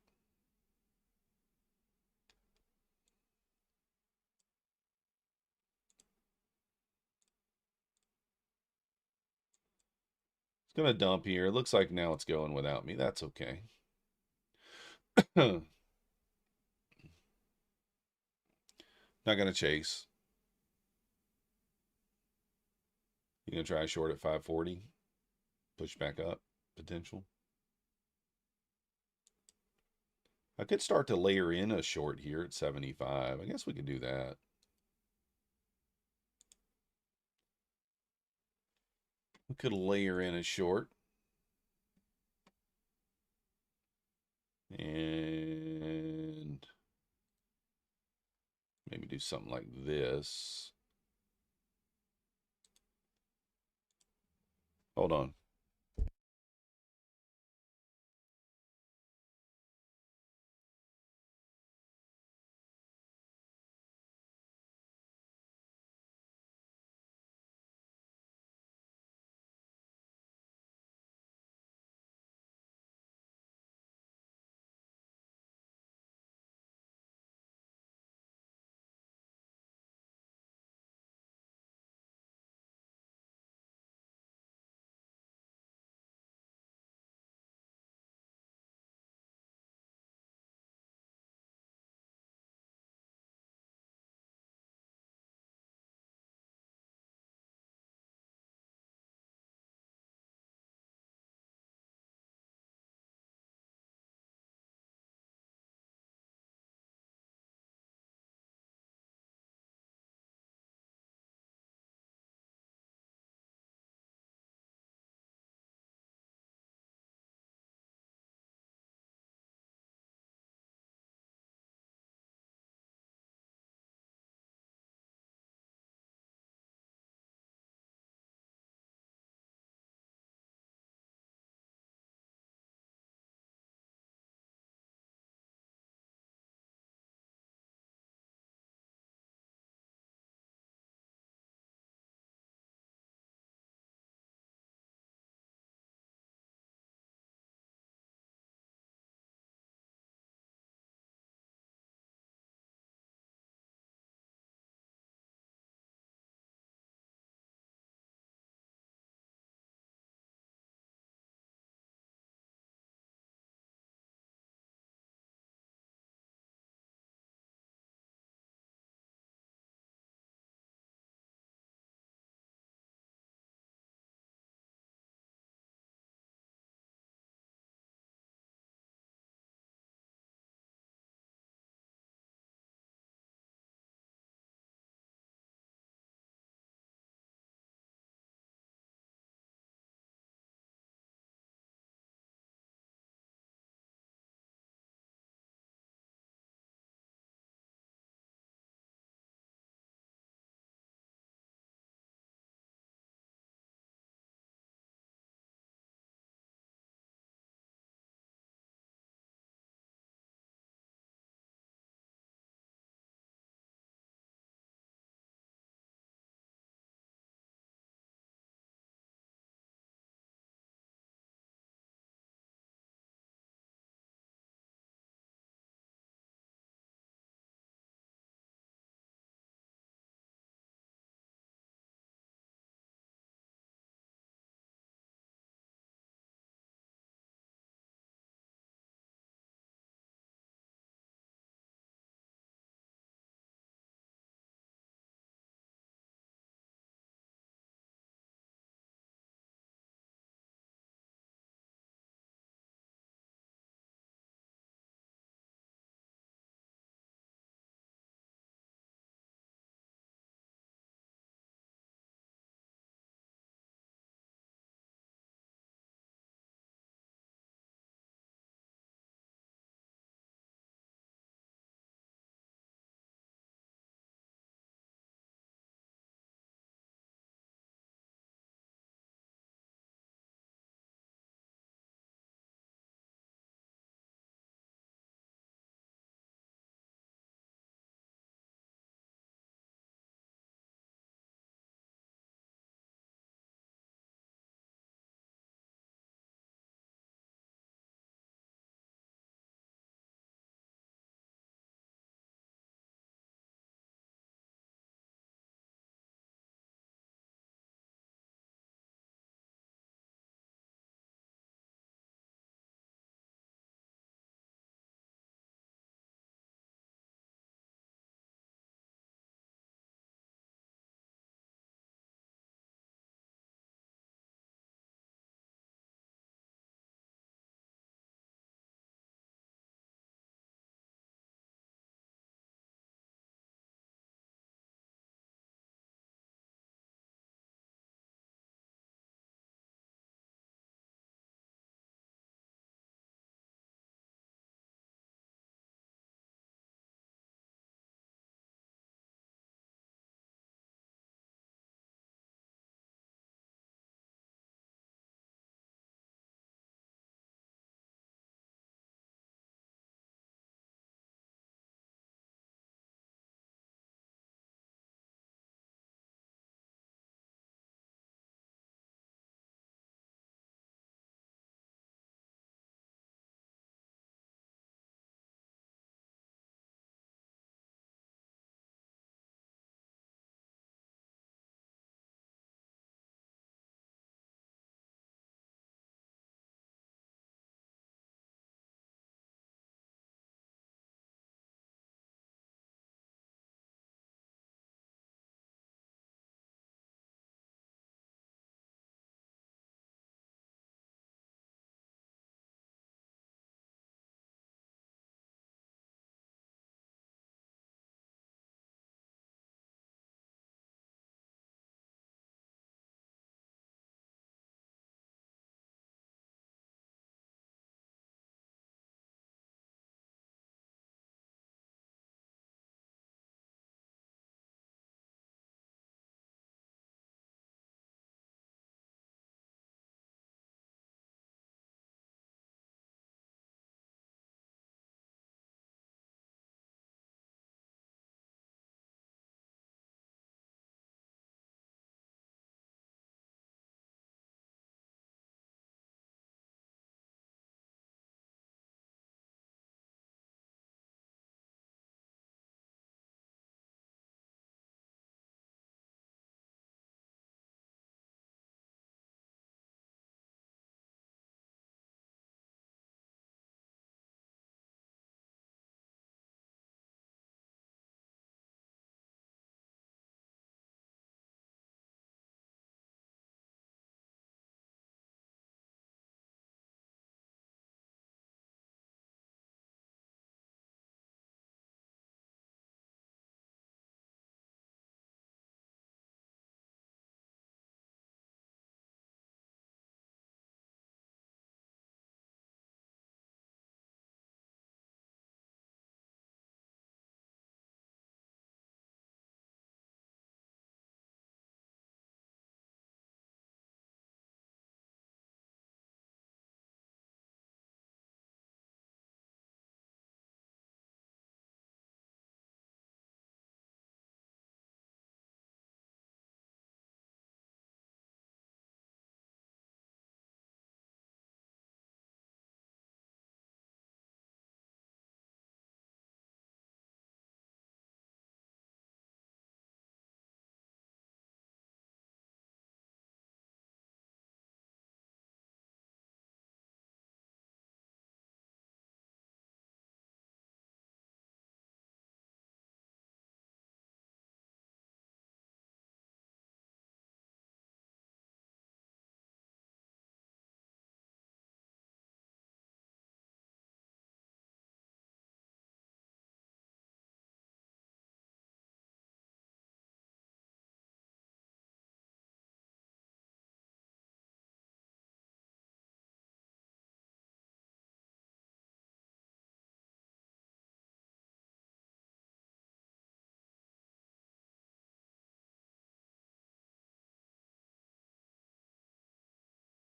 It's going to dump here. It looks like now it's going without me. That's okay. Not going to chase. You going to try short at 540? Push back up, potential. I could start to layer in a short here at 75. I guess we could do that. We could layer in a short. And maybe do something like this. Hold on.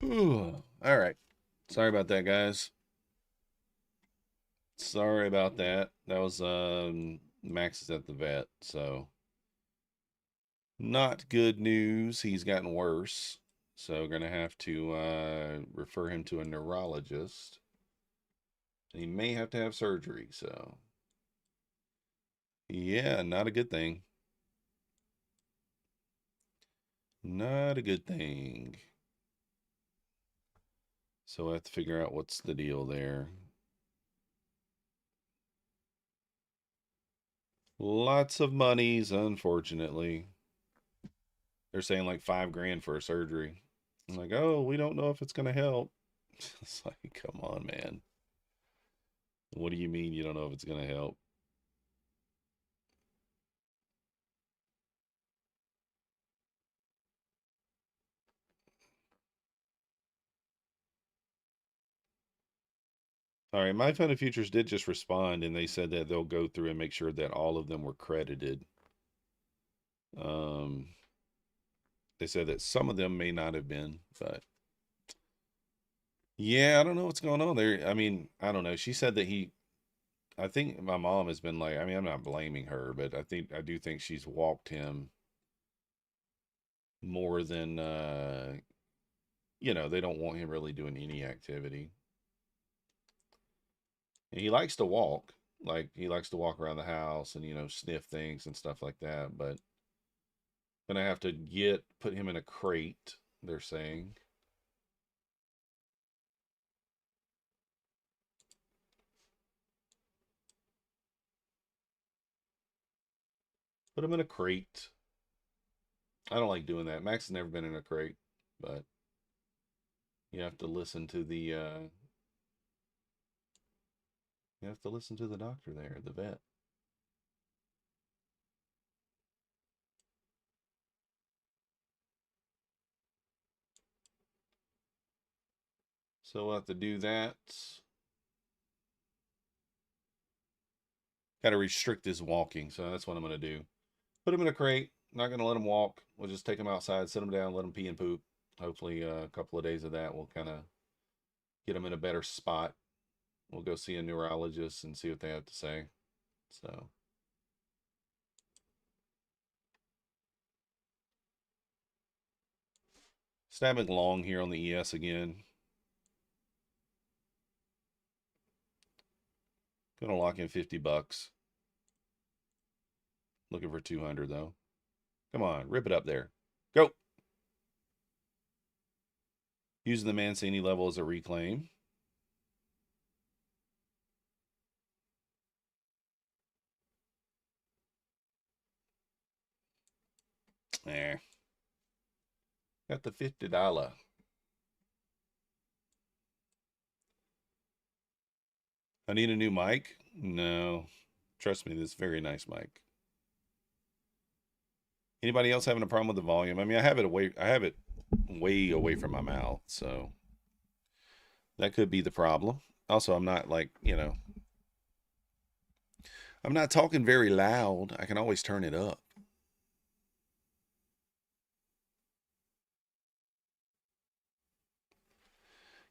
All right. Sorry about that, guys. Sorry about that. That was Max is at the vet, so not good news. He's gotten worse. So gonna have to refer him to a neurologist. He may have to have surgery, so yeah, not a good thing. Not a good thing. So I have to figure out what's the deal there. Lots of monies, unfortunately. They're saying like $5,000 for a surgery. I'm like, oh, we don't know if it's gonna help. It's like, come on, man. What do you mean you don't know if it's gonna help? All right, My Fund of Futures did just respond, and they said that they'll go through and make sure that all of them were credited. They said that some of them may not have been, but yeah, I don't know what's going on there. I mean, I don't know. She said that I think my mom has been like, I mean, I'm not blaming her, but I do think she's walked him more than, they don't want him really doing any activity. And he likes to walk, like he likes to walk around the house and, sniff things and stuff like that. But gonna have to put him in a crate, they're saying. Put him in a crate. I don't like doing that. Max has never been in a crate, but you have to listen to the doctor there, the vet. So we'll have to do that. Got to restrict his walking, so that's what I'm going to do. Put him in a crate. Not going to let him walk. We'll just take him outside, sit him down, let him pee and poop. Hopefully, a couple of days of that will kind of get him in a better spot. We'll go see a neurologist and see what they have to say. So, stabbing long here on the ES again. Gonna lock in $50. Looking for 200 though. Come on, rip it up there. Go. Using the Mancini level as a reclaim. There. Got the $50. I need a new mic? No. Trust me, this is a very nice mic. Anybody else having a problem with the volume? I mean, I have it way away from my mouth, so that could be the problem. Also, I'm not like, I'm not talking very loud. I can always turn it up.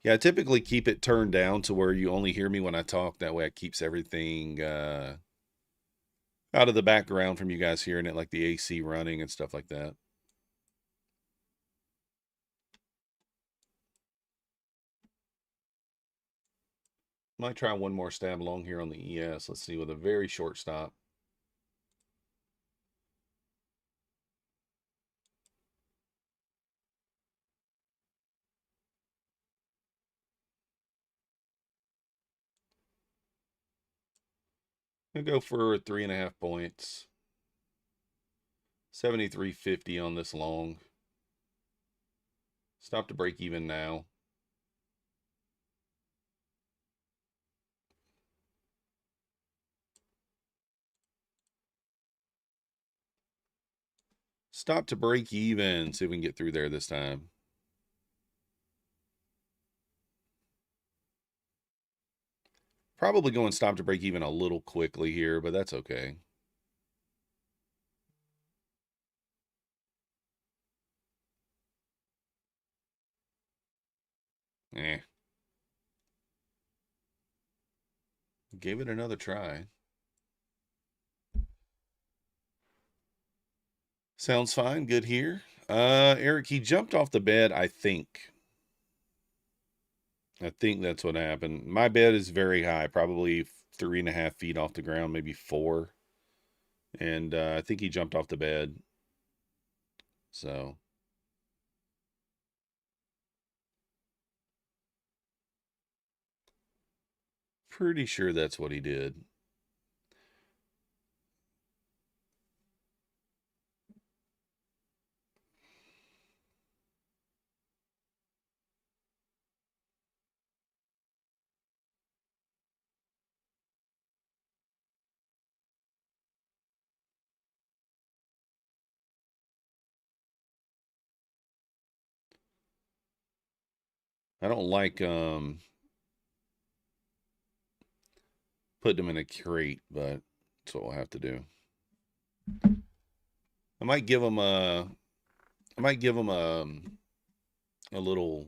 Yeah, I typically keep it turned down to where you only hear me when I talk. That way it keeps everything out of the background from you guys hearing it, like the AC running and stuff like that. Might try one more stab long here on the ES. Let's see, with a very short stop. I'll go for 3.5 points. 73.50 on this long. Stop to break even now. Stop to break even. See if we can get through there this time. Probably going stop to break even a little quickly here, but that's okay. Eh. Gave it another try. Sounds fine. Good here. Eric, he jumped off the bed, I think. I think that's what happened. My bed is very high, probably 3.5 feet off the ground, maybe 4. And I think he jumped off the bed. So. Pretty sure that's what he did. I don't like putting them in a crate, but that's what we'll have to do. I might give them a little.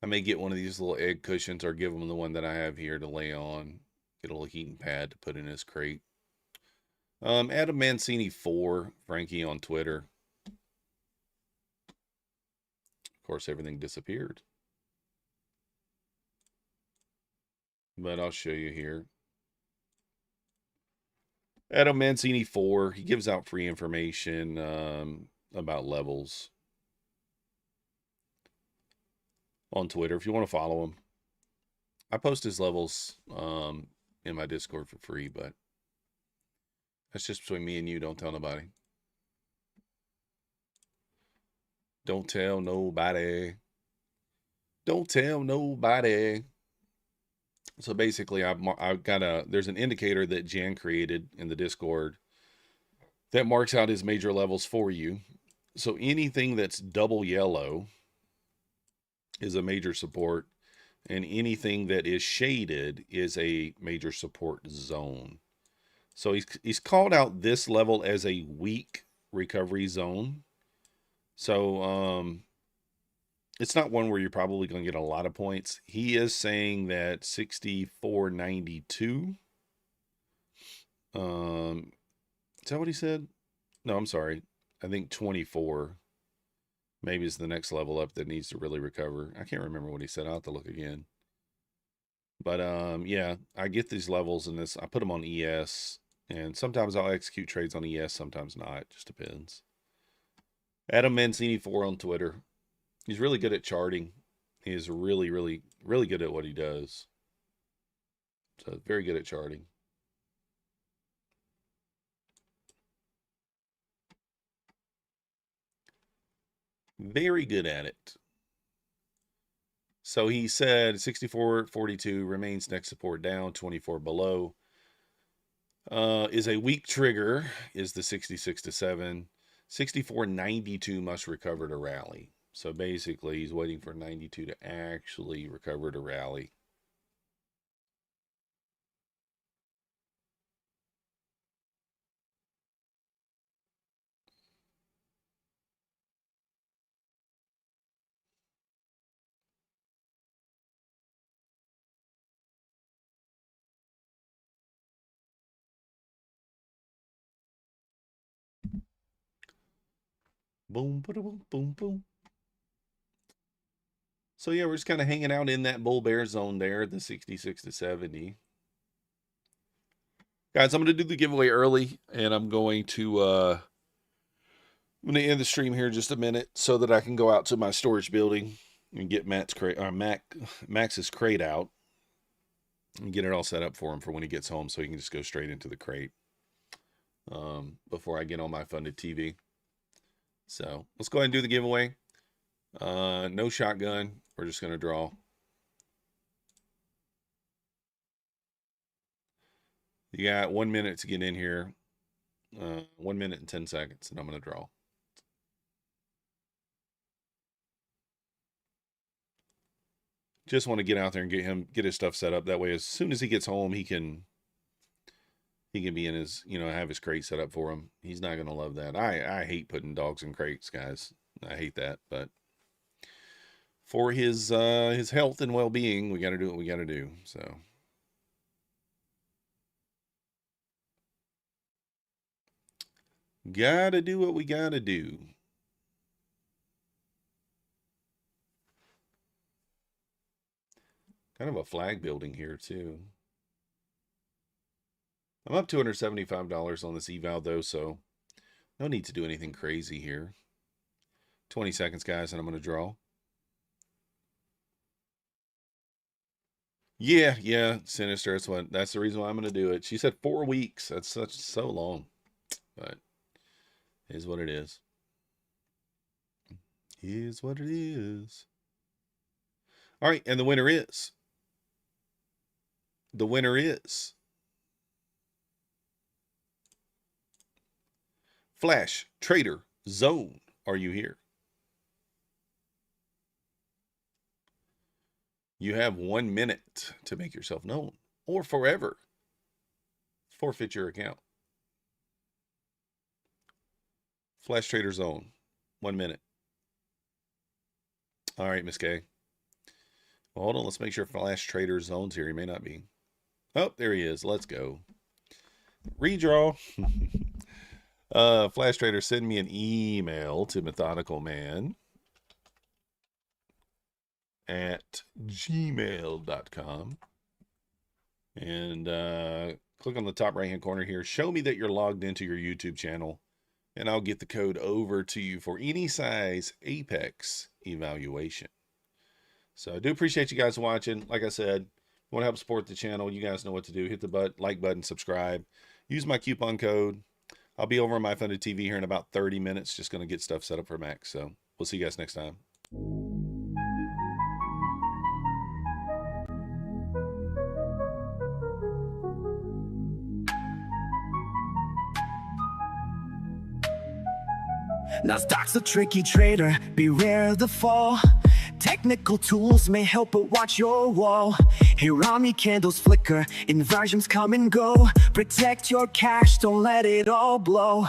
I may get one of these little egg cushions or give him the one that I have here to lay on. Get a little heating pad to put in his crate. Adam Mancini 4, Frankie on Twitter. Of course, everything disappeared. But I'll show you here. Adam Mancini 4. He gives out free information about levels on Twitter if you want to follow him. I post his levels in my Discord for free, but that's just between me and you. Don't tell nobody. Don't tell nobody. Don't tell nobody. So basically, I've got there's an indicator that Jan created in the Discord that marks out his major levels for you. So anything that's double yellow is a major support, and anything that is shaded is a major support zone. So he's called out this level as a weak recovery zone. So it's not one where you're probably going to get a lot of points. He is saying that 64.92. Is that what he said? No, I'm sorry. I think 24 maybe is the next level up that needs to really recover. I can't remember what he said. I'll have to look again. But yeah, I get these levels in this. I put them on ES, and sometimes I'll execute trades on ES, sometimes not. Just depends. Adam Mancini 4 on Twitter. He's really good at charting. He is really, really, really good at what he does. So very good at charting. Very good at it. So he said 64.42 remains next support down, 24 below. Is a weak trigger, is the 66-7. 64.92 must recover to rally. So basically, he's waiting for 92 to actually recover to rally. Boom, boom, boom, boom. So yeah, we're just kind of hanging out in that bull bear zone there, the 66-70. Guys, I'm going to do the giveaway early, and I'm going to end the stream here in just a minute so that I can go out to my storage building and get Max's crate out and get it all set up for him for when he gets home, so he can just go straight into the crate before I get on my funded TV. So let's go ahead and do the giveaway. No shotgun. We're just going to draw. You got 1 minute to get in here. 1 minute and 10 seconds, and I'm going to draw. Just want to get out there and get his stuff set up. That way, as soon as he gets home, he can be in his, have his crate set up for him. He's not going to love that. I hate putting dogs in crates, guys. I hate that, but for his health and well-being, we got to do what we got to do. So got to do what we got to do. Kind of a flag building here too. I'm up $275 on this eval though, so no need to do anything crazy here. 20 seconds, guys, and I'm going to draw. Yeah, Sinister. That's the reason why I'm going to do it. She said 4 weeks. That's so long, but it is what it is. Is what it is. All right, and the winner is. The winner is Flash Trader Zone. Are you here? You have 1 minute to make yourself known, or forever forfeit your account. Flash Trader Zone, 1 minute. All right, Miss K. Well, hold on, let's make sure Flash Trader Zone's here. He may not be. Oh, there he is. Let's go. Redraw. Flash Trader, send me an email to methodicalman@gmail.com. And click on the top right-hand corner here. Show me that you're logged into your YouTube channel, and I'll get the code over to you for any size Apex evaluation. So I do appreciate you guys watching. Like I said, want to help support the channel, you guys know what to do. Hit the like button, subscribe. Use my coupon code. I'll be over on My Funded TV here in about 30 minutes. Just going to get stuff set up for Max. So we'll see you guys next time. Nasdaq's a tricky trader, beware the fall. Technical tools may help, but watch your wall. Hirami candles flicker, inversions come and go. Protect your cash, don't let it all blow.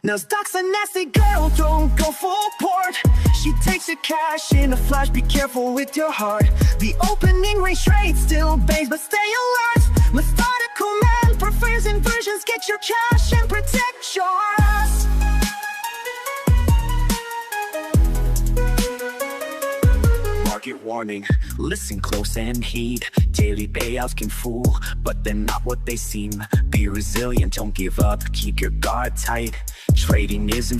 Nasdaq's a nasty girl, don't go full port. She takes your cash in a flash, be careful with your heart. The opening range trade still bangs, but stay alert. Methodical man prefers inversions, get your cash and protect your ass. Market warning, listen close and heed. Daily payouts can fool, but they're not what they seem. Be resilient, don't give up, keep your guard tight. Trading isn't